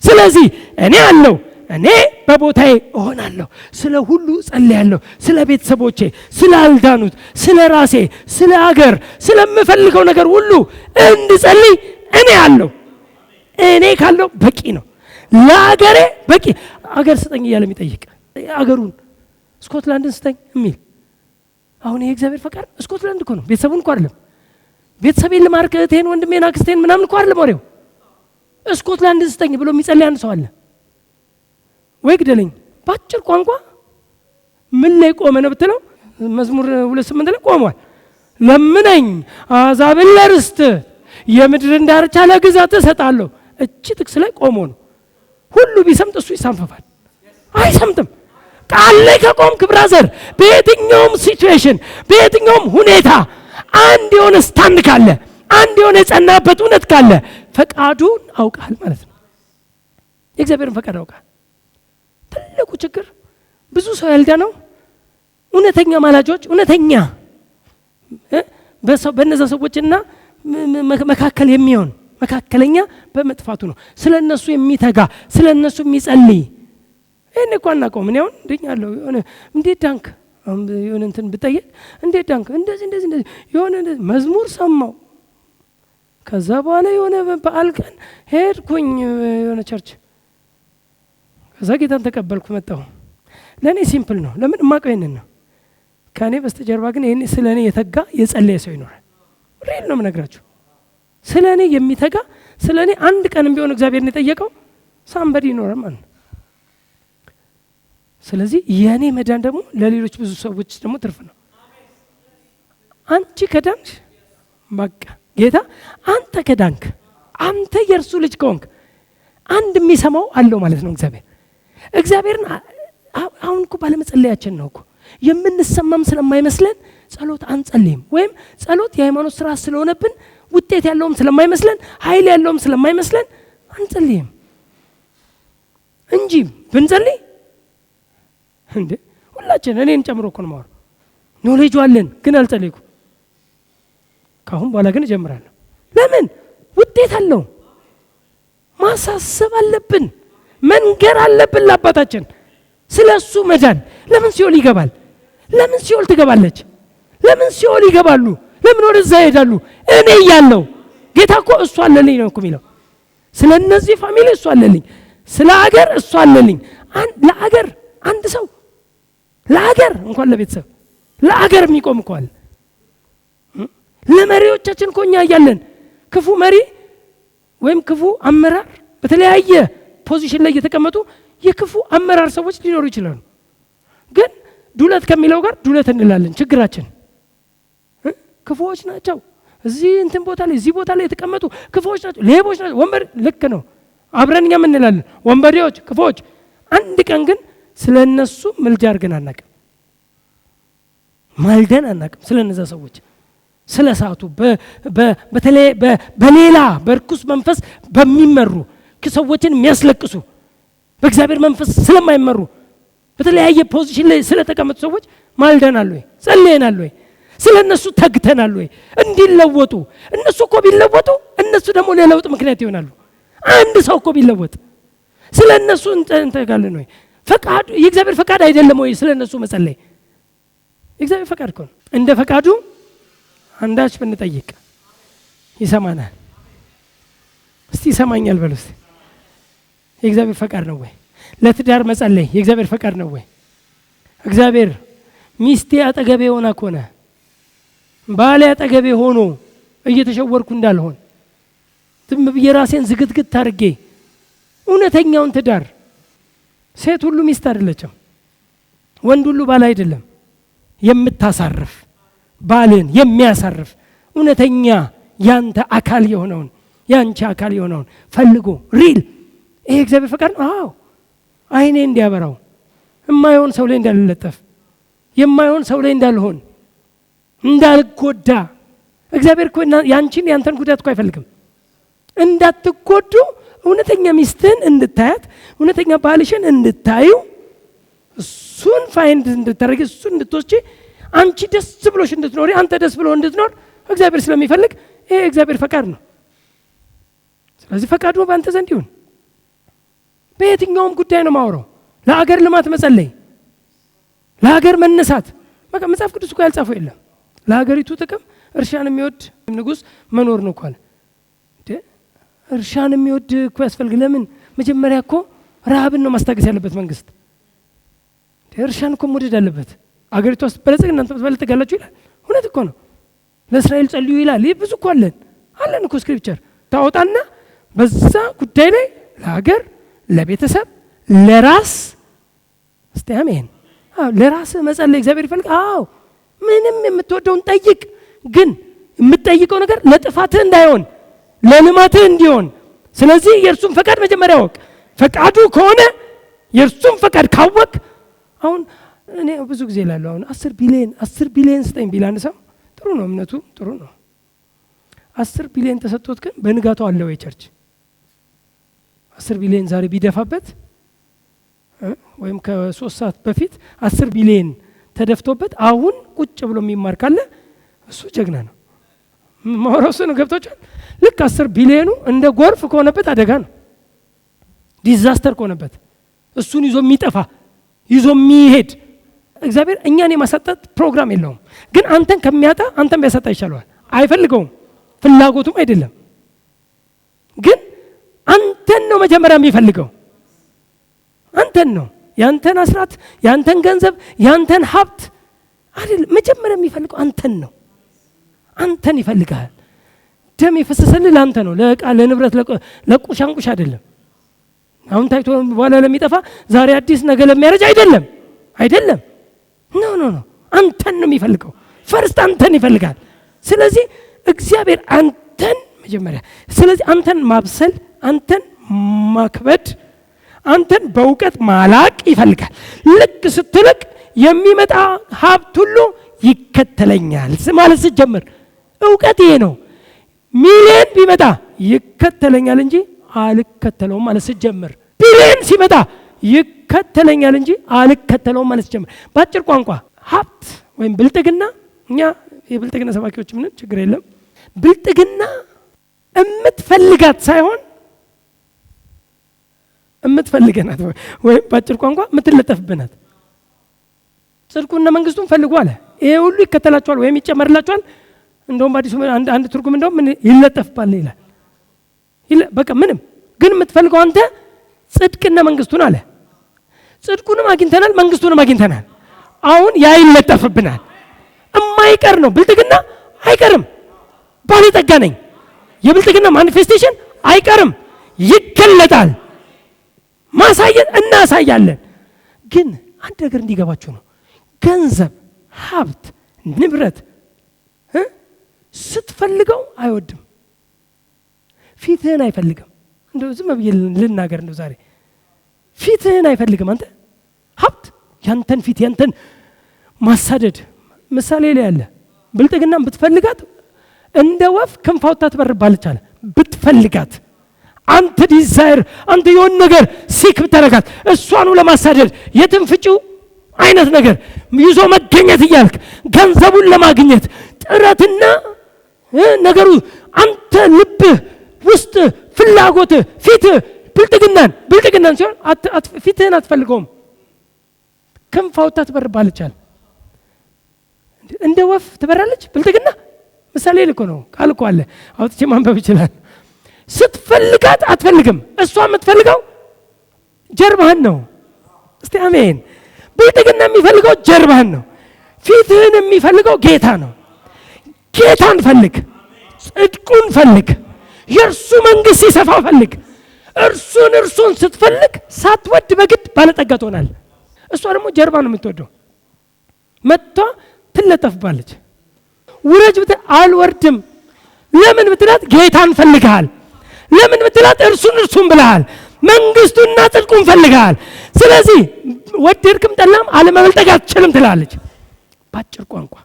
ስለዚህ እኔ አለው እኔ በቦታዬ እሆናለሁ። ስለ ሁሉ ጸልያለሁ። ስለ ቤተሰቦቼ፣ ስላልዳኑት፣ ስለ ራሴ፣ ስለ አገር፣ ስለምፈልገው ነገር ሁሉ እንድጸልይ እኔ አለው። እኔ ካለው በቂ ነው። ለአገሬ በቂ አገር ስጠኝ እያለ የሚጠይቅ አገሩን ስኮትላንድን ስጠኝ የሚል አሁን ይሄ እግዚአብሔር ፈቃድ ስኮትላንድ እኮ ነው። ቤተሰቡን እኮ አይደለም። ቤተሰቤን ልማርክ እህቴን፣ ወንድሜን፣ አክስቴን ምናምን እኮ አይደለም ወሬው። ስኮትላንድን ስጠኝ ብሎ የሚጸልይ አንድ ሰው አለ ወይ? ግደለኝ በአጭር ቋንቋ ምን ላይ ቆመ ነው ብትለው መዝሙር 2:8 ላይ ቆሟል። ለምነኝ አሕዛብን ለርስት የምድርን ዳርቻ ለግዛት እሰጣለሁ። እቺ ጥቅስ ላይ ቆሞ ነው። ሁሉ ቢሰምጥ እሱ ይሳንፈፋል። አይሰምጥም። ቃል ላይ ከቆምክ ብራዘር፣ በየትኛውም ሲቹዌሽን በየትኛውም ሁኔታ አንድ የሆነ ስታንድ ካለ፣ አንድ የሆነ የጸናበት እውነት ካለ ፈቃዱን አውቃል ማለት ነው። የእግዚአብሔርን ፈቃድ አውቃል። ትልቁ ችግር ብዙ ሰው ያልዳነው እውነተኛ ማላጆች፣ እውነተኛ በእነዛ ሰዎችና መካከል የሚሆን መካከለኛ በመጥፋቱ ነው። ስለ እነሱ የሚተጋ ስለ እነሱ የሚጸልይ እኔ እኮ አናውቀውም። እኔ አሁን ድኛለሁ። የሆነ እንዴት ዳንክ የሆነ እንትን ብጠየቅ እንዴት ዳንክ እንደዚህ የሆነ መዝሙር ሰማው። ከዛ በኋላ የሆነ በዓል ቀን ሄድኩኝ የሆነ ቸርች። ከዛ ጌታን ተቀበልኩ መጣሁ። ለእኔ ሲምፕል ነው። ለምን እማውቀው ይሄንን ነው። ከእኔ በስተጀርባ ግን ይሄን ስለ እኔ የተጋ የጸለየ ሰው ይኖራል። ሪል ነው የምነግራችሁ። ስለ እኔ የሚተጋ ስለ እኔ አንድ ቀንም ቢሆን እግዚአብሔርን የጠየቀው ሳምበዲ ይኖራል ማለት ነው። ስለዚህ የእኔ መዳን ደግሞ ለሌሎች ብዙ ሰዎች ደግሞ ትርፍ ነው። አንቺ ከዳንሽ በቃ ጌታ አንተ ከዳንክ አንተ የእርሱ ልጅ ከሆንክ አንድ የሚሰማው አለው ማለት ነው። እግዚአብሔርን አሁን እኮ ባለመጸለያችን ነው እኮ የምንሰማም ስለማይመስለን ጸሎት አንጸልይም። ወይም ጸሎት የሃይማኖት ስራ ስለሆነብን ውጤት ያለውም ስለማይመስለን ኃይል ያለውም ስለማይመስለን አንጸልይም እንጂ ብንጸልይ እንዴ ሁላችን እኔን ጨምሮ እኮ ነው ማለት ኖሌጁ አለን፣ ግን አልጸልይኩም። ካሁን በኋላ ግን እጀምራለሁ። ለምን? ውጤት አለው። ማሳሰብ አለብን፣ መንገር አለብን ለአባታችን ስለሱ መዳን። ለምን ሲኦል ይገባል? ለምን ሲኦል ትገባለች? ለምን ሲኦል ይገባሉ? ለምን ወደዛ ይሄዳሉ? እኔ እያለሁ ጌታ እኮ እሱ አለልኝ ነው እኮ የሚለው። ስለ እነዚህ ፋሚሊ እሱ አለልኝ፣ ስለ አገር እሱ አለልኝ። ለአገር አንድ ሰው ለአገር እንኳን ለቤተሰብ ለአገር የሚቆም እኮ አለ። ለመሪዎቻችን እኮ እኛ እያለን ክፉ መሪ ወይም ክፉ አመራር በተለያየ ፖዚሽን ላይ የተቀመጡ የክፉ አመራር ሰዎች ሊኖሩ ይችላሉ። ግን ዱለት ከሚለው ጋር ዱለት እንላለን። ችግራችን ክፉዎች ናቸው፣ እዚህ እንትን ቦታ ላይ እዚህ ቦታ ላይ የተቀመጡ ክፉዎች ናቸው፣ ሌቦች ናቸው፣ ወንበር ልክ ነው አብረን እኛም እንላለን ወንበዴዎች፣ ክፉዎች። አንድ ቀን ግን ስለ እነሱ ምልጃ አድርገን አናውቅም፣ ማልደን አናውቅም። ስለ እነዛ ሰዎች ስለ ሰዓቱ በተለይ በሌላ በርኩስ መንፈስ በሚመሩ ሰዎችን የሚያስለቅሱ በእግዚአብሔር መንፈስ ስለማይመሩ በተለያየ ፖዚሽን ላይ ስለተቀመጡ ሰዎች ማልደናል ወይ? ጸልየናል ወይ? ስለ እነሱ ተግተናል ወይ? እንዲለወጡ። እነሱ እኮ ቢለወጡ እነሱ ደግሞ ለለውጥ ምክንያት ይሆናሉ። አንድ ሰው እኮ ቢለወጥ ስለ እነሱ እንተጋለን ወይ? ፈቃዱ የእግዚአብሔር ፈቃድ አይደለም ወይ ስለ እነሱ መጸለይ? የእግዚአብሔር ፈቃድ እኮ ነው። እንደ ፈቃዱ አንዳች ብንጠይቅ ይሰማናል። እስቲ ይሰማኛል በሉ እስቲ። የእግዚአብሔር ፈቃድ ነው ወይ? ለትዳር መጸለይ የእግዚአብሔር ፈቃድ ነው ወይ? እግዚአብሔር ሚስቴ አጠገቤ ሆና ከሆነ ባሌ አጠገቤ ሆኖ እየተሸወርኩ እንዳልሆን ዝም ብዬ ራሴን ዝግትግት አድርጌ እውነተኛውን ትዳር ሴት ሁሉ ሚስት አይደለችም፣ ወንድ ሁሉ ባል አይደለም። የምታሳርፍ ባልን የሚያሳርፍ እውነተኛ ያንተ አካል የሆነውን ያንቺ አካል የሆነውን ፈልጎ ሪል ይሄ እግዚአብሔር ፈቃድ ነው። አዎ አይኔ እንዲያበራው፣ የማይሆን ሰው ላይ እንዳልለጠፍ፣ የማይሆን ሰው ላይ እንዳልሆን፣ እንዳልጎዳ። እግዚአብሔር እኮ ያንቺን ያንተን ጉዳት እኮ አይፈልግም። እንዳትጎዱ እውነተኛ ሚስትን እንድታያት፣ እውነተኛ ባልሽን እንድታዩ፣ እሱን ፋይንድ እንድታረጊ፣ እሱን እንድትወስጂ፣ አንቺ ደስ ብሎሽ እንድትኖሪ፣ አንተ ደስ ብሎ እንድትኖር እግዚአብሔር ስለሚፈልግ ይሄ እግዚአብሔር ፈቃድ ነው። ስለዚህ ፈቃዱ በአንተ ዘንድ ይሁን። በየትኛውም ጉዳይ ነው ማውራው። ለሀገር ልማት መጸለይ፣ ለሀገር መነሳት። በቃ መጽሐፍ ቅዱስ እኮ ያልጻፈው የለም። ለሀገሪቱ ጥቅም እርሻን የሚወድ ንጉሥ መኖር ነው እኮ አለ። እርሻን የሚወድ እኮ ያስፈልግ። ለምን? መጀመሪያ እኮ ረሃብን ነው ማስታገስ ያለበት መንግስት። እርሻን እኮ መውደድ አለበት። አገሪቷ ውስጥ በለጸግ እናንተ ትበለጽጋላችሁ ይላል። እውነት እኮ ነው። ለእስራኤል ጸልዩ ይላል። ይህ ብዙ እኮ አለን እኮ ስክሪፕቸር ታወጣና በዛ ጉዳይ ላይ ለሀገር፣ ለቤተሰብ፣ ለራስ እስቲ አሜን። ለራስ መጸለይ እግዚአብሔር ይፈልግ። አዎ ምንም የምትወደውን ጠይቅ፣ ግን የምትጠይቀው ነገር ለጥፋትህ እንዳይሆን ለልማትህ እንዲሆን። ስለዚህ የእርሱን ፈቃድ መጀመሪያ ወቅ። ፈቃዱ ከሆነ የእርሱን ፈቃድ ካወቅ፣ አሁን እኔ ብዙ ጊዜ እላለሁ አሁን 10 ቢሊዮን ስጠኝ ቢል አንድ ሰው ጥሩ ነው፣ እምነቱ ጥሩ ነው። 10 ቢሊዮን ተሰጥቶት ግን በንጋቱ አለ ወይ ቸርች? 10 ቢሊዮን ዛሬ ቢደፋበት ወይም ከ3 ሰዓት በፊት 10 ቢሊዮን ተደፍቶበት አሁን ቁጭ ብሎ የሚማር ካለ እሱ ጀግና ነው። ማውራሱ ነው። ገብቶቻል? ልክ 10 ቢሊዮኑ እንደ ጎርፍ ከሆነበት አደጋ ነው፣ ዲዛስተር ከሆነበት እሱን ይዞ የሚጠፋ ይዞ የሚሄድ እግዚአብሔር እኛን የማሳጣት ፕሮግራም የለውም። ግን አንተን ከሚያጣ አንተን ቢያሳጣ ይሻለዋል። አይፈልገውም፣ ፍላጎቱም አይደለም። ግን አንተን ነው መጀመሪያ የሚፈልገው። አንተን ነው፣ ያንተን አስራት፣ ያንተን ገንዘብ፣ ያንተን ሀብት አይደለም መጀመሪያ የሚፈልገው አንተን ነው። አንተን ይፈልጋል። ደም የፈሰሰልህ ለአንተ ነው፣ ለዕቃ ለንብረት ለቁሻንቁሽ አይደለም። አሁን ታይቶ በኋላ ለሚጠፋ ዛሬ አዲስ ነገ ለሚያረጅ አይደለም። ኖ አንተን ነው የሚፈልገው። ፈርስት አንተን ይፈልጋል። ስለዚህ እግዚአብሔር አንተን መጀመሪያ፣ ስለዚህ አንተን ማብሰል፣ አንተን ማክበድ፣ አንተን በእውቀት ማላቅ ይፈልጋል። ልክ ስትልቅ የሚመጣ ሀብት ሁሉ ይከተለኛል ማለት ስትጀምር እውቀት ይሄ ነው። ሚሊዮን ቢመጣ ይከተለኛል እንጂ አልከተለውም ማለት ስትጀምር፣ ቢሊዮን ሲመጣ ይከተለኛል እንጂ አልከተለውም ማለት ስትጀምር፣ በአጭር ቋንቋ ሀብት ወይም ብልጥግና፣ እኛ የብልጥግና ሰባኪዎች ምንም ችግር የለም። ብልጥግና የምትፈልጋት ሳይሆን የምትፈልገናት ወይም በአጭር ቋንቋ የምትለጠፍብናት። ጽድቁና መንግስቱን ፈልጉ አለ። ይሄ ሁሉ ይከተላቸዋል ወይም ይጨመርላቸዋል። እንደውም በአዲሱ አንድ ትርጉም እንደውም ምን ይለጠፍባል ይላል። በቃ ምንም ግን የምትፈልገው አንተ ጽድቅና መንግስቱን አለ። ጽድቁንም አግኝተናል፣ መንግስቱንም አግኝተናል። አሁን ያ ይለጠፍብናል። የማይቀር ነው። ብልጥግና አይቀርም። ባለጠጋ ነኝ፣ የብልጥግና ማኒፌስቴሽን አይቀርም፣ ይገለጣል። ማሳየት እናሳያለን። ግን አንድ ነገር እንዲገባችሁ ነው። ገንዘብ፣ ሀብት፣ ንብረት ስትፈልገው አይወድም፣ ፊትህን አይፈልግም። እንደው ዝም ብዬ ልናገር፣ እንደው ዛሬ ፊትህን አይፈልግም። አንተ ሀብት ያንተን ፊት ያንተን ማሳደድ ምሳሌ ላይ ያለ። ብልጥግናም ብትፈልጋት እንደ ወፍ ክንፍ አውጥታ ትበርባለች አለ። ብትፈልጋት አንተ ዲዛይር አንተ የሆነ ነገር ሲክ ብታረጋት እሷኑ ለማሳደድ የትንፍጪው አይነት ነገር ይዞ መገኘት እያልክ ገንዘቡን ለማግኘት ጥረትና ነገሩ አንተ ልብህ ውስጥ ፍላጎት ፊትህ ብልጥግናን ሲሆን ፊትህን አትፈልገውም። ክንፍ አውጥታ ትበርባለች አለ። እንደ ወፍ ትበራለች ብልጥግና። ምሳሌ ልኮ ነው፣ ቃል እኮ አለ፣ አውጥቼ ማንበብ ይችላል። ስትፈልጋት አትፈልግም። እሷ የምትፈልገው ጀርባህን ነው። እስቲ አሜን። ብልጥግና የሚፈልገው ጀርባህን ነው። ፊትህን የሚፈልገው ጌታ ነው። ጌታን ፈልግ፣ ጽድቁን ፈልግ፣ የእርሱ መንግስት ሲሰፋ ፈልግ። እርሱን ስትፈልግ ሳትወድ በግድ ባለጠጋ ትሆናለህ። እሷ ደግሞ ጀርባ ነው የምትወደው። መጥቷ ትለጠፍባለች። ውረጅ ብትል አልወርድም። ለምን ብትላት ጌታን ፈልግሃል። ለምን ብትላት እርሱን ብለሃል። መንግስቱና ጽድቁን ፈልጋል። ስለዚህ ወደድክም ጠላም አለመበልጠግ አትችልም ትላለች። ባጭር ቋንቋ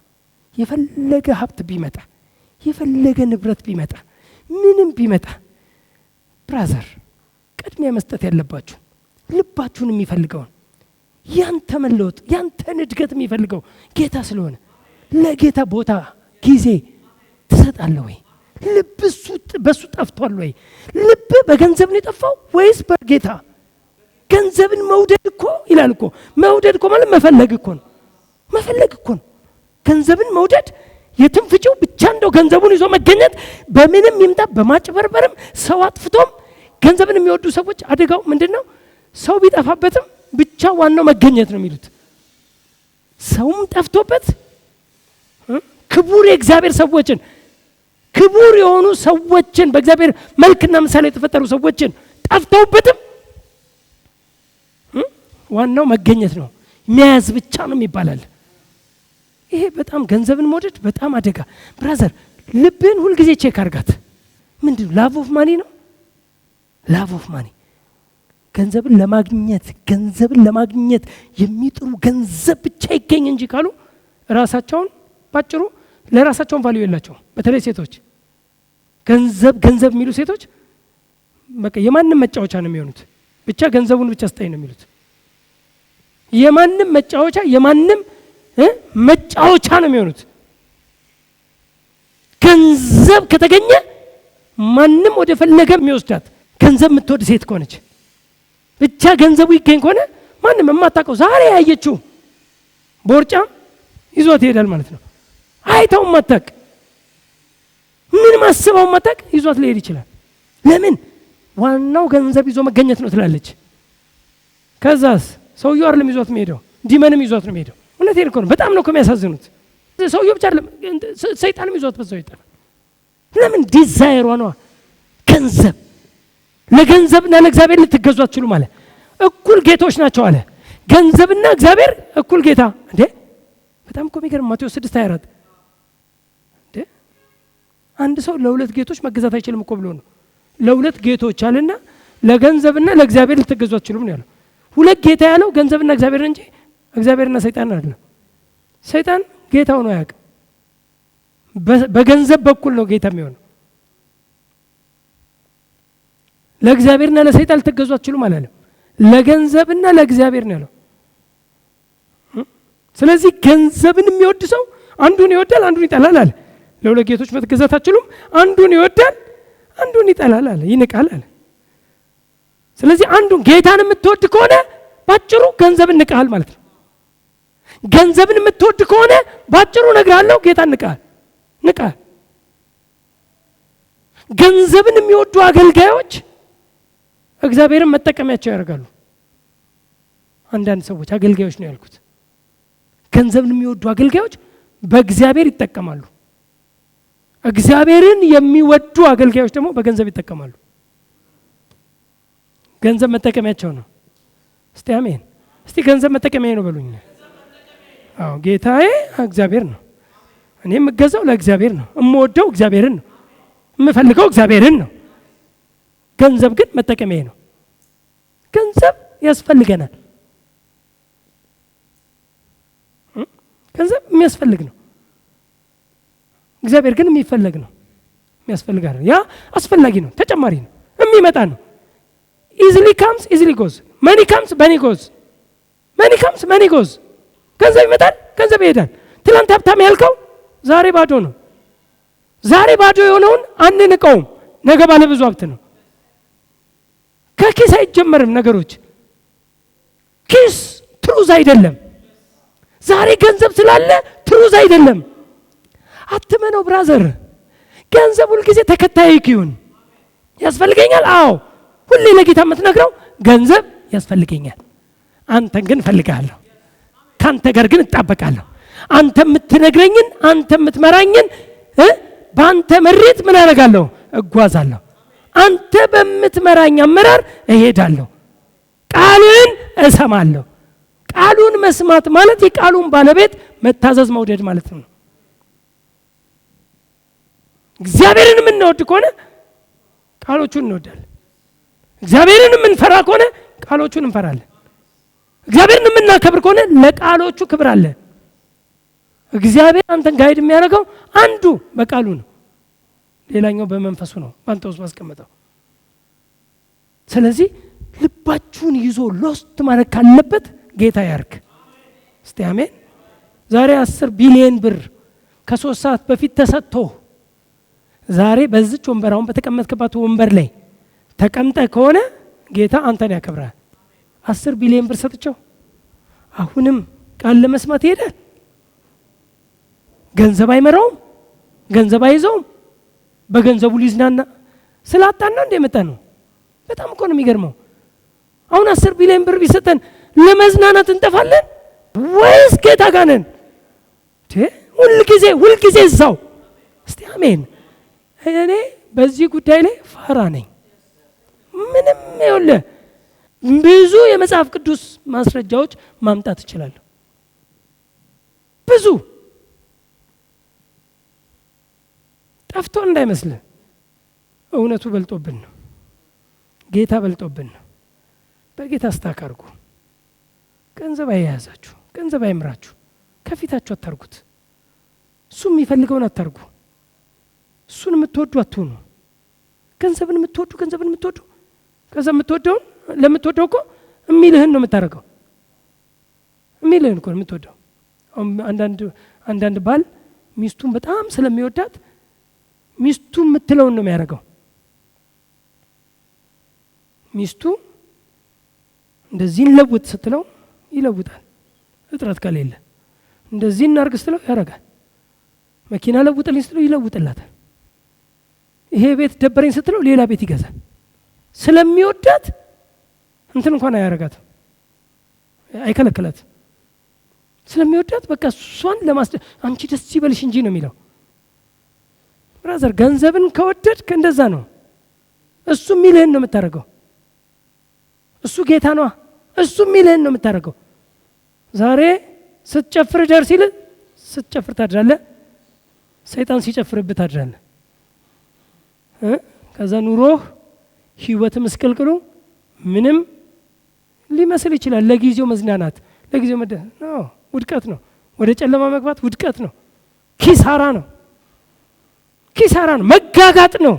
የፈለገ ሀብት ቢመጣ የፈለገ ንብረት ቢመጣ ምንም ቢመጣ ብራዘር ቅድሚያ መስጠት ያለባችሁ ልባችሁን የሚፈልገው ያንተ መለወጥ ያንተ እድገት የሚፈልገው ጌታ ስለሆነ ለጌታ ቦታ ጊዜ ትሰጣለህ ወይ? ልብ በሱ ጠፍቷል ወይ? ልብ በገንዘብ ነው የጠፋው ወይስ በጌታ? ገንዘብን መውደድ እኮ ይላል እኮ መውደድ እኮ ማለት መፈለግ እኮ ነው። መፈለግ እኮ ነው ገንዘብን መውደድ። የትም ፍጪው ብቻ እንደው ገንዘቡን ይዞ መገኘት በምንም ይምጣ በማጭበርበርም ሰው አጥፍቶም ገንዘብን የሚወዱ ሰዎች አደጋው ምንድነው? ሰው ቢጠፋበትም ብቻ ዋናው መገኘት ነው የሚሉት። ሰውም ጠፍቶበት ክቡር የእግዚአብሔር ሰዎችን ክቡር የሆኑ ሰዎችን በእግዚአብሔር መልክና ምሳሌ የተፈጠሩ ሰዎችን ጠፍተውበትም ዋናው መገኘት ነው መያዝ ብቻ ነው ይባላል። ይሄ በጣም ገንዘብን መውደድ በጣም አደጋ። ብራዘር ልብን ሁሉ ጊዜ ቼክ አርጋት። ምንድነው? ላቭ ኦፍ ማኒ ነው። ላቭ ኦፍ ማኒ ገንዘብን ለማግኘት የሚጥሩ ገንዘብ ብቻ ይገኝ እንጂ ካሉ ራሳቸውን ባጭሩ ለራሳቸውን ቫልዩ የላቸውም። በተለይ ሴቶች ገንዘብ የሚሉ ሴቶች በቃ የማንም መጫወቻ ነው የሚሆኑት። ብቻ ገንዘቡን ብቻ ስጠኝ ነው የሚሉት። የማንም መጫወቻ ነው የሚሆኑት። ገንዘብ ከተገኘ ማንም ወደ ፈለገ የሚወስዳት ገንዘብ የምትወድ ሴት ከሆነች ብቻ ገንዘቡ ይገኝ ከሆነ ማንም የማታውቀው ዛሬ ያየችው ቦርጫም ይዞት ይሄዳል ማለት ነው። አይተው ማታቅ ምን ማስበው ማታቅ ይዞት ሊሄድ ይችላል። ለምን? ዋናው ገንዘብ ይዞ መገኘት ነው ትላለች። ከዛስ ሰውየው አይደለም ይዞት የሚሄደው ዲመንም ይዞት ነው የሚሄደው። እውነቴን እኮ ነው። በጣም ነው የሚያሳዝኑት። ሰውየው ብቻ አይደለም ሰይጣንም ይዞት በዛው ይጠፋል። ለምን? ዲዛይር ነው ገንዘብ። ለገንዘብና ለእግዚአብሔር ልትገዙ አትችሉ ማለት እኩል ጌቶች ናቸው አለ። ገንዘብና እግዚአብሔር እኩል ጌታ እንዴ! በጣም እኮ የሚገርም ማቴዎስ 6:24 እንዴ! አንድ ሰው ለሁለት ጌቶች መገዛት አይችልም እኮ ብሎ ነው። ለሁለት ጌቶች አለና ለገንዘብና ለእግዚአብሔር ልትገዙ አትችሉም ነው ያለው። ሁለት ጌታ ያለው ገንዘብና እግዚአብሔር እንጂ እግዚአብሔርና ሰይጣን አይደለም። ሰይጣን ጌታው ነው ያውቅ። በገንዘብ በኩል ነው ጌታ የሚሆነው። ለእግዚአብሔርና ለሰይጣን ልትገዙ አትችሉም አላለም። ለገንዘብና ለእግዚአብሔር ነው ያለው። ስለዚህ ገንዘብን የሚወድ ሰው አንዱን ይወዳል አንዱን ይጠላል አለ። ለሁለት ጌቶች መገዛት አትችሉም። አንዱን ይወዳል አንዱን ይጠላል አለ፣ ይንቃል አለ። ስለዚህ አንዱን ጌታን የምትወድ ከሆነ ባጭሩ ገንዘብን ንቃል ማለት ነው። ገንዘብን የምትወድ ከሆነ ባጭሩ እነግርሃለሁ ጌታን ንቃል። ገንዘብን የሚወዱ አገልጋዮች እግዚአብሔርን መጠቀሚያቸው ያደርጋሉ። አንዳንድ ሰዎች አገልጋዮች ነው ያልኩት። ገንዘብን የሚወዱ አገልጋዮች በእግዚአብሔር ይጠቀማሉ። እግዚአብሔርን የሚወዱ አገልጋዮች ደግሞ በገንዘብ ይጠቀማሉ። ገንዘብ መጠቀሚያቸው ነው። እስቲ አሜን። እስቲ ገንዘብ መጠቀሚያዬ ነው በሉኝ። አዎ ጌታዬ እግዚአብሔር ነው። እኔ የምገዛው ለእግዚአብሔር ነው። የምወደው እግዚአብሔርን ነው። የምፈልገው እግዚአብሔርን ነው። ገንዘብ ግን መጠቀሚያዬ ነው። ገንዘብ ያስፈልገናል። ገንዘብ የሚያስፈልግ ነው። እግዚአብሔር ግን የሚፈልግ ነው። የሚያስፈልግ አይደለም። ያ አስፈላጊ ነው፣ ተጨማሪ ነው፣ የሚመጣ ነው። easily comes easily goes, money comes money goes, money comes money goes። ገንዘብ ይመጣል፣ ገንዘብ ይሄዳል። ትላንት ሀብታም ያልከው ዛሬ ባዶ ነው። ዛሬ ባዶ የሆነውን አንንቀውም፣ ነገ ባለ ብዙ ሀብት ነው። ከኪስ አይጀመርም ነገሮች። ኪስ ትሩዝ አይደለም። ዛሬ ገንዘብ ስላለ ትሩዝ አይደለም። አትመነው ብራዘር። ገንዘብ ሁሉ ጊዜ ተከታይ ይሁን። ያስፈልገኛል፣ አዎ ሁሌ ለጌታ የምትነግረው ገንዘብ ያስፈልገኛል፣ አንተን ግን እፈልጋለሁ፣ ካንተ ጋር ግን እጣበቃለሁ። አንተ የምትነግረኝን አንተ የምትመራኝን በአንተ መሬት ምን አደርጋለሁ? እጓዛለሁ። አንተ በምትመራኝ አመራር እሄዳለሁ። ቃልን እሰማለሁ። ቃሉን መስማት ማለት የቃሉን ባለቤት መታዘዝ መውደድ ማለት ነው። እግዚአብሔርን የምንወድ ከሆነ ቃሎቹን እንወዳለን። እግዚአብሔርን የምንፈራ ከሆነ ቃሎቹን እንፈራለን። እግዚአብሔርን የምናከብር ከሆነ ለቃሎቹ ክብር አለ። እግዚአብሔር አንተን ጋይድ የሚያደርገው አንዱ በቃሉ ነው፣ ሌላኛው በመንፈሱ ነው ባንተ ውስጥ ማስቀመጠው። ስለዚህ ልባችሁን ይዞ ሎስት ማለት ካለበት ጌታ ያርክ። እስቲ አሜን። ዛሬ 10 ቢሊዮን ብር ከ3 ሰዓት በፊት ተሰጥቶ ዛሬ በዚች ወንበር አሁን በተቀመጥክባት ወንበር ላይ ተቀምጠ ከሆነ ጌታ አንተን ያከብራል። 10 ቢሊዮን ብር ሰጥቸው አሁንም ቃል ለመስማት ይሄዳል። ገንዘብ አይመራውም፣ ገንዘብ አይዘውም። በገንዘቡ ሊዝናና ስላጣና እንደመጣ ነው። በጣም እኮ ነው የሚገርመው። አሁን 10 ቢሊዮን ብር ቢሰጠን ለመዝናናት እንጠፋለን ወይስ ጌታ ጋር ነን? ሁልጊዜ እዛው። እስቲ አሜን። እኔ በዚህ ጉዳይ ላይ ፋራ ነኝ። ምንም ይኸውልህ ብዙ የመጽሐፍ ቅዱስ ማስረጃዎች ማምጣት እችላለሁ። ብዙ ጠፍቶ እንዳይመስልህ፣ እውነቱ በልጦብን ነው። ጌታ በልጦብን ነው። በጌታ አስተካክሉ። ገንዘብ አይያዛችሁ፣ ገንዘብ አይምራችሁ። ከፊታችሁ አታርጉት። እሱ የሚፈልገውን አታርጉ። እሱን የምትወዱ አትሁኑ። ገንዘብን የምትወዱ ከዛ የምትወደውን ለምትወደው እኮ የሚልህን ነው የምታደርገው። የሚልህን እኮ ነው የምትወደው። አንዳንድ ባል ሚስቱን በጣም ስለሚወዳት ሚስቱ የምትለውን ነው የሚያደርገው። ሚስቱ እንደዚህ እንለውጥ ስትለው ይለውጣል፣ እጥረት ከሌለ። እንደዚህ እናርግ ስትለው ያደርጋል። መኪና ለውጥልኝ ስትለው ይለውጥላታል። ይሄ ቤት ደበረኝ ስትለው ሌላ ቤት ይገዛል። ስለሚወዳት እንትን እንኳን አያረጋትም፣ አይከለክላትም። ስለሚወዳት በቃ እሷን አንቺ ደስ ይበልሽ እንጂ ነው የሚለው። ብራዘር ገንዘብን ከወደድክ እንደዛ ነው። እሱ የሚልህን ነው የምታደርገው። እሱ ጌታ ነው። እሱ የሚልህን ነው የምታደርገው። ዛሬ ስትጨፍር ደር ሲል ስትጨፍር ታድራለህ። ሰይጣን ሲጨፍርብህ ታድራለህ። ከዛ ኑሮህ ህይወት ምስቅልቅሉ ምንም ሊመስል ይችላል። ለጊዜው መዝናናት፣ ለጊዜው ነው፣ ውድቀት ነው። ወደ ጨለማ መግባት ውድቀት ነው፣ ኪሳራ ነው፣ መጋጋጥ ነው፣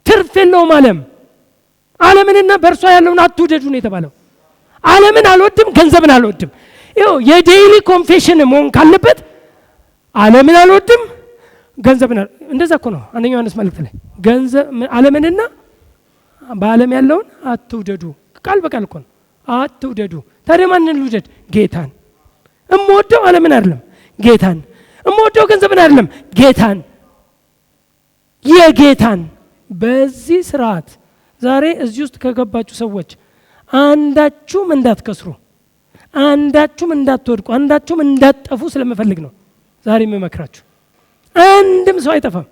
ትርፍ የለውም። ዓለምንና በእርሷ ያለውን አትውደዱ ነው የተባለው። ዓለምን አልወድም፣ ገንዘብን አልወድም። ይኸው የዴይሊ ኮንፌሽን መሆን ካለበት ዓለምን አልወድም፣ ገንዘብን እንደዛ እኮ ነው። አንደኛ ዮሐንስ መልእክት ላይ ዓለምንና በዓለም ያለውን አትውደዱ፣ ቃል በቃል እኮ ነው። አትውደዱ። ታዲያ ማንን ልውደድ? ጌታን። እምወደው ዓለምን አይደለም ጌታን። እምወደው ገንዘብን አይደለም ጌታን፣ የጌታን። በዚህ ስርዓት ዛሬ እዚህ ውስጥ ከገባችሁ ሰዎች አንዳችሁም እንዳትከስሩ፣ አንዳችሁም እንዳትወድቁ፣ አንዳችሁም እንዳትጠፉ ስለምፈልግ ነው ዛሬ የምመክራችሁ። አንድም ሰው አይጠፋም።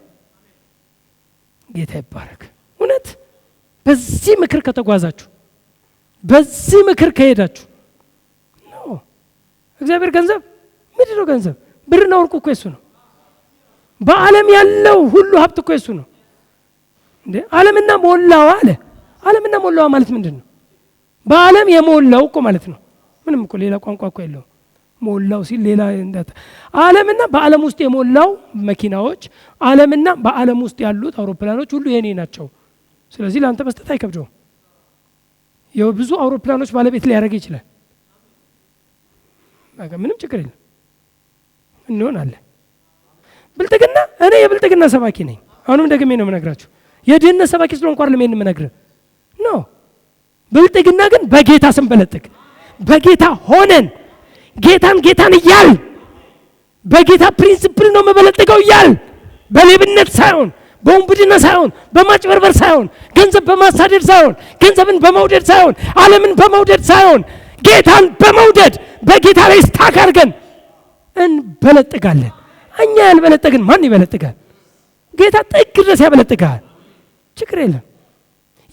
ጌታ ይባረክ። እውነት በዚህ ምክር ከተጓዛችሁ፣ በዚህ ምክር ከሄዳችሁ ነው እግዚአብሔር ገንዘብ ምንድን ነው? ገንዘብ ብርና ወርቁ እኮ የሱ ነው። በዓለም ያለው ሁሉ ሀብት እኮ የሱ ነው። እንዴ ዓለምና ሞላዋ አለ። ዓለምና ሞላዋ ማለት ምንድን ነው? በዓለም የሞላው እኮ ማለት ነው። ምንም እኮ ሌላ ቋንቋ እኮ የለውም። ሞላው ሲል ሌላ እንዳት ዓለምና በዓለም ውስጥ የሞላው መኪናዎች፣ ዓለምና በዓለም ውስጥ ያሉት አውሮፕላኖች ሁሉ የኔ ናቸው። ስለዚህ ለአንተ መስጠት አይከብደውም። የብዙ አውሮፕላኖች ባለቤት ሊያደርግ ይችላል። ምንም ችግር የለም፣ እንሆናለን። ብልጥግና እኔ የብልጥግና ሰባኪ ነኝ። አሁንም ደግሜ ነው የምነግራችሁ። የድህነት ሰባኪ ስለሆንኩ አይደለም ይሄን የምነግርህ ነው። ብልጥግና ግን በጌታ ስንበለጥግ፣ በጌታ ሆነን ጌታን እያል በጌታ ፕሪንሲፕል ነው መበለጥገው እያል በሌብነት ሳይሆን፣ በወንብድና ሳይሆን፣ በማጭበርበር ሳይሆን፣ ገንዘብ በማሳደድ ሳይሆን፣ ገንዘብን በመውደድ ሳይሆን፣ ዓለምን በመውደድ ሳይሆን፣ ጌታን በመውደድ በጌታ ላይ ስታክ አድርገን እንበለጥጋለን። እኛ ያልበለጠግን ማን ይበለጥጋል? ጌታ ጥግ ድረስ ያበለጥጋል። ችግር የለም።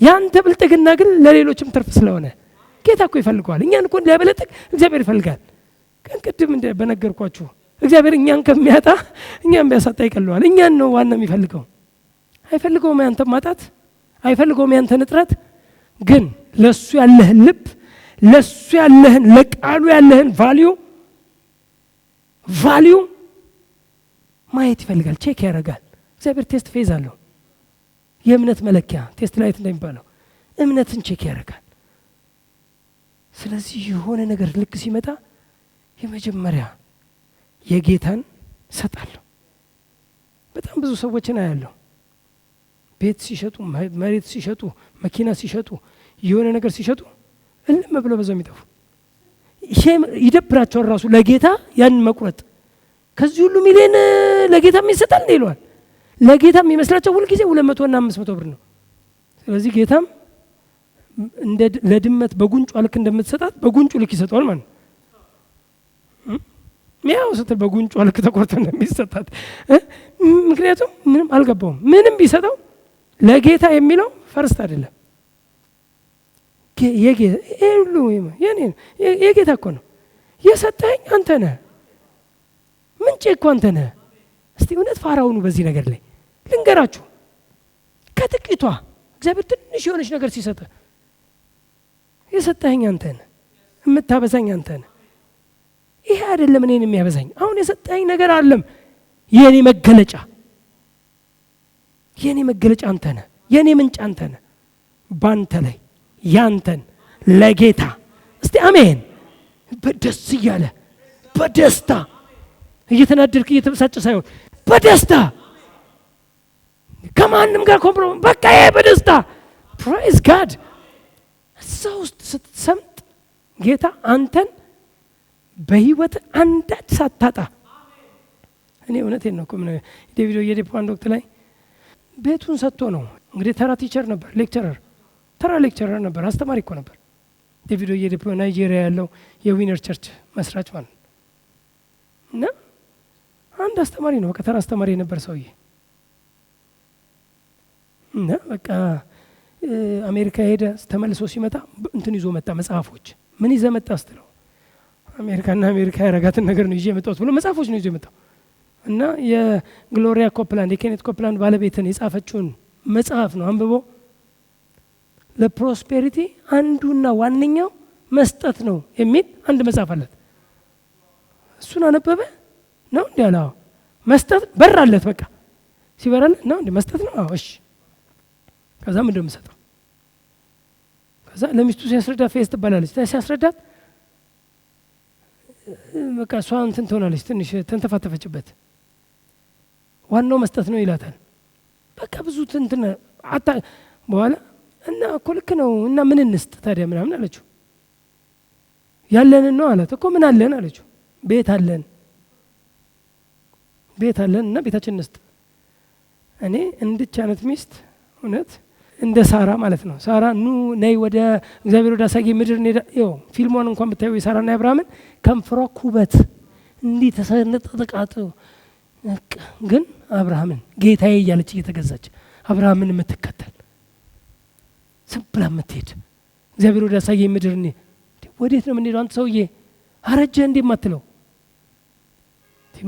ያንተ ብልጥግና ግን ለሌሎችም ትርፍ ስለሆነ ጌታ እኮ ይፈልገዋል። እኛን እኮ ሊያበለጥግ እግዚአብሔር ይፈልጋል። ግን ቅድም በነገርኳችሁ እግዚአብሔር እኛን ከሚያጣ እኛን ቢያሳጣ ይቀለዋል። እኛን ነው ዋና የሚፈልገው። አይፈልገውም ያንተ ማጣት፣ አይፈልገውም ያንተ ንጥረት። ግን ለሱ ያለህን ልብ፣ ለሱ ያለህን ለቃሉ ያለህን ቫልዩ ማየት ይፈልጋል። ቼክ ያደርጋል። እግዚአብሔር ቴስት ፌዝ አለው። የእምነት መለኪያ ቴስት ላይት እንደሚባለው እምነትን ቼክ ያደርጋል። ስለዚህ የሆነ ነገር ልክ ሲመጣ የመጀመሪያ የጌታን ሰጣለሁ። በጣም ብዙ ሰዎችን አያለሁ ቤት ሲሸጡ፣ መሬት ሲሸጡ፣ መኪና ሲሸጡ፣ የሆነ ነገር ሲሸጡ እልም ብለው በዛው የሚጠፉ ይደብራቸዋል ራሱ ለጌታ ያን መቁረጥ። ከዚህ ሁሉ ሚሊዮን ለጌታ ይሰጣል ነው ይሏል። ለጌታ የሚመስላቸው ሁሉ ጊዜ 200 እና 500 ብር ነው። ስለዚህ ጌታም እንደ ለድመት በጉንጯ ልክ እንደምትሰጣት በጉንጩ ልክ ይሰጣል ማለት ነው። ሚያው ስትል በጉንጯ ልክ ተቆርጦ እንደሚሰጣት። ምክንያቱም ምንም አልገባውም። ምንም ቢሰጠው ለጌታ የሚለው ፈርስት አይደለም። የጌታ እኮ ነው የሰጠኝ፣ አንተ ነህ ምንጭ እኮ አንተ ነህ። እስቲ እውነት ፋራውኑ በዚህ ነገር ላይ ልንገራችሁ። ከጥቂቷ እግዚአብሔር ትንሽ የሆነች ነገር ሲሰጥ የሰጠኝ አንተ ነህ፣ የምታበዛኝ አንተ ነህ። ይሄ አይደለም እኔን የሚያበዛኝ። አሁን የሰጠኝ ነገር አይደለም የኔ መገለጫ አንተ ነህ፣ የኔ ምንጭ አንተ ነህ። ባንተ ላይ ያንተን ለጌታ እስቲ አሜን። በደስ እያለ በደስታ እየተናደድክ እየተበሳጨ ሳይሆን በደስታ ከማንም ጋር ኮምፕሮማይዝ በቃ ይሄ በደስታ ፕራይዝ ጋድ። እዛ ውስጥ ስትሰምጥ ጌታ አንተን በህይወት አንዳች ሳታጣ። እኔ እውነቴን ነው እኮ ዴቪድ ኦየዴፖ አንድ ወቅት ላይ ቤቱን ሰጥቶ ነው እንግዲህ ተራ ቲቸር ነበር፣ ተራ ሌክቸረር ነበር፣ አስተማሪ እኮ ነበር ዴቪድ ኦየዴፖ ናይጄሪያ ያለው የዊነር ቸርች መስራች ማለት እና አንድ አስተማሪ ነው፣ በቃ ተራ አስተማሪ ነበር ሰውዬ። እና በቃ አሜሪካ ሄደ። ተመልሶ ሲመጣ እንትን ይዞ መጣ መጽሐፎች። ምን ይዘ መጣ ስትለው አሜሪካ ያረጋትን ነገር ነው ይዤ መጣሁት ብሎ መጽሐፎች ነው ይዞ መጣው። እና የግሎሪያ ኮፕላንድ የኬኔት ኮፕላንድ ባለቤትን የጻፈችውን መጽሐፍ ነው አንብቦ ለፕሮስፔሪቲ አንዱና ዋነኛው መስጠት ነው የሚል አንድ መጽሐፍ አለት። እሱን አነበበ ነው እንዴ አላው መስጠት በራለት። በቃ ሲበራል ነው እንዴ መስጠት ነው። አዎ እሺ። ከዛ ምን እንደምሰጠው ከዛ ለሚስቱ ሲያስረዳ ፌስ ትባላለች። ሲያስረዳት በቃ እሷ እንትን ትሆናለች፣ ትንሽ ተንተፋተፈችበት። ዋናው መስጠት ነው ይላታል። በቃ ብዙ እንትን አታ በኋላ እና እኮ ልክ ነው እና ምን እንስጥ ታዲያ ምናምን አለችው። ያለንን ነው አላት። እኮ ምን አለን አለችው። ቤት አለን እና ቤታችን እንስጥ። እኔ እንድች አይነት ሚስት እውነት እንደ ሳራ ማለት ነው። ሳራ ነይ ወደ እግዚአብሔር ወደ አሳየ ምድር ነው። ፊልሟን እንኳን ብታዩ የሳራና የአብርሃምን ከንፈሯ ኩበት እንዲህ ተሰነጠቃጥ። ግን አብርሃምን ጌታዬ እያለች እየተገዛች አብርሃምን የምትከተል ስብላ የምትሄድ እግዚአብሔር ወደ አሳየ ምድር ነው። ወዴት ነው የምንሄደው? አንተ ሰውዬ አረጀ እንዴ የማትለው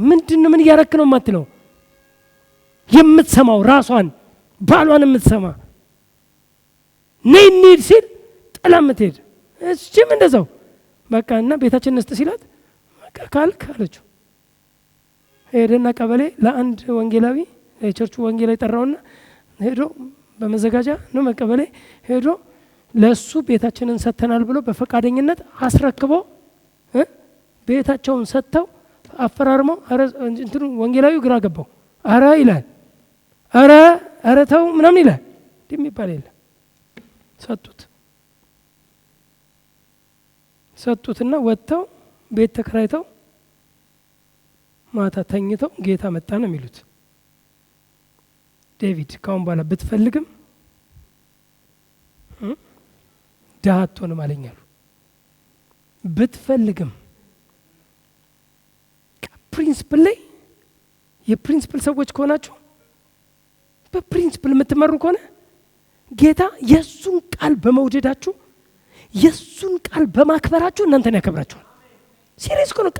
ምንድነው? ምን እያረክ ነው የማትለው? የምትሰማው ራሷን ባሏን የምትሰማ ነይ እንሂድ ሲል ጥላ የምትሄድ እችም እንደዛው በቃ። እና ቤታችን እንስጥ ሲላት በቃ ካልክ አለችው። ሄደና ቀበሌ ለአንድ ወንጌላዊ የቸርቹ ወንጌላዊ ጠራውና ሄዶ በመዘጋጃ ነው መቀበሌ ሄዶ ለሱ ቤታችንን ሰተናል ብሎ በፈቃደኝነት አስረክቦ ቤታቸውን ሰጥተው አፈራርመው እንትኑ ወንጌላዊው ግራ ገባው። አረ ይላል አረ ተው ምናምን ይላል። የሚባል የለም። ሰጡትና ወጥተው ቤት ተከራይተው ማታ ተኝተው ጌታ መጣ ነው የሚሉት። ዴቪድ ካሁን በኋላ ብትፈልግም ድሃ አትሆንም አለኛሉ። ብትፈልግም ፕሪንሲፕል ላይ የፕሪንሲፕል ሰዎች ከሆናችሁ በፕሪንሲፕል የምትመሩ ከሆነ ጌታ የሱን ቃል በመውደዳችሁ የሱን ቃል በማክበራችሁ እናንተን ያከብራችኋል። ሲሪየስ እኮ ነው።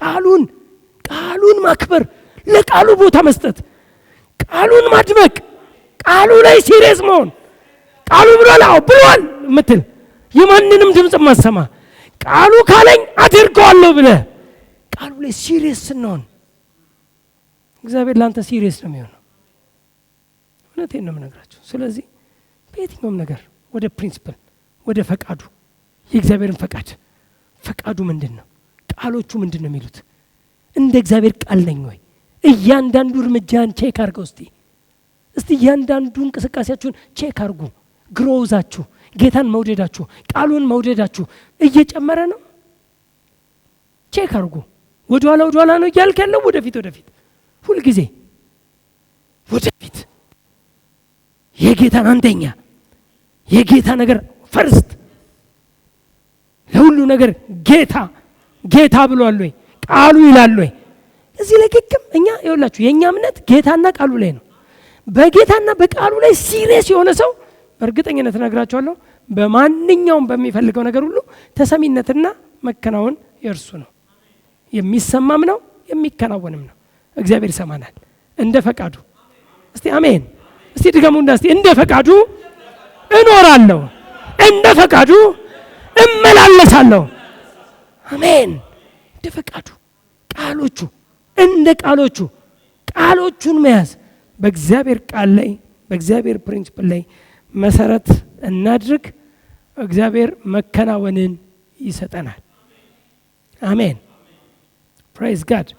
ቃሉን ማክበር፣ ለቃሉ ቦታ መስጠት፣ ቃሉን ማድመቅ፣ ቃሉ ላይ ሲሪየስ መሆን። ቃሉ ብሏል አዎ ብሏል የምትል የማንንም ድምጽ ማሰማ ቃሉ ካለኝ አድርገዋለሁ ብለህ ቃሉ ላይ ሲሪየስ ስንሆን እግዚአብሔር ላንተ ሲሪየስ ነው የሚሆነው። እውነቴን ነው የምነግራችሁ። ስለዚህ በየትኛውም ነገር ወደ ፕሪንሲፕል ወደ ፈቃዱ የእግዚአብሔርን ፈቃዱ ምንድነው? ቃሎቹ ምንድነው የሚሉት? እንደ እግዚአብሔር ቃል ነኝ ወይ? እያንዳንዱ እርምጃን ቼክ አድርገው እስቲ እያንዳንዱ እንቅስቃሴያችሁን ቼክ አድርጉ። ግሮውዛችሁ ጌታን መውደዳችሁ ቃሉን መውደዳችሁ እየጨመረ ነው? ቼክ አድርጉ። ወደ ኋላ ነው እያልክ ያለው ወደፊት ሁሉ ጊዜ ወደፊት የጌታን አንደኛ የጌታ ነገር ፈርስት ለሁሉ ነገር ጌታ ብሏል ወይ? ቃሉ ይላል ወይ? እዚህ ላይ ግግም እኛ ይኸውላችሁ የኛ እምነት ጌታና ቃሉ ላይ ነው። በጌታና በቃሉ ላይ ሲሪየስ የሆነ ሰው በእርግጠኝነት እነግራችኋለሁ በማንኛውም በሚፈልገው ነገር ሁሉ ተሰሚነትና መከናወን የእርሱ ነው። የሚሰማም ነው የሚከናወንም ነው። እግዚአብሔር ይሰማናል እንደ ፈቃዱ። እስቲ አሜን። እስቲ ድገሙና እስቲ እንደ ፈቃዱ እኖራለሁ፣ እንደ ፈቃዱ እመላለሳለሁ። አሜን። እንደ ፈቃዱ ቃሎቹ እንደ ቃሎቹን መያዝ በእግዚአብሔር ቃል ላይ በእግዚአብሔር ፕሪንሲፕል ላይ መሰረት እናድርግ። እግዚአብሔር መከናወንን ይሰጠናል። አሜን። ፕሬዝ ጋድ።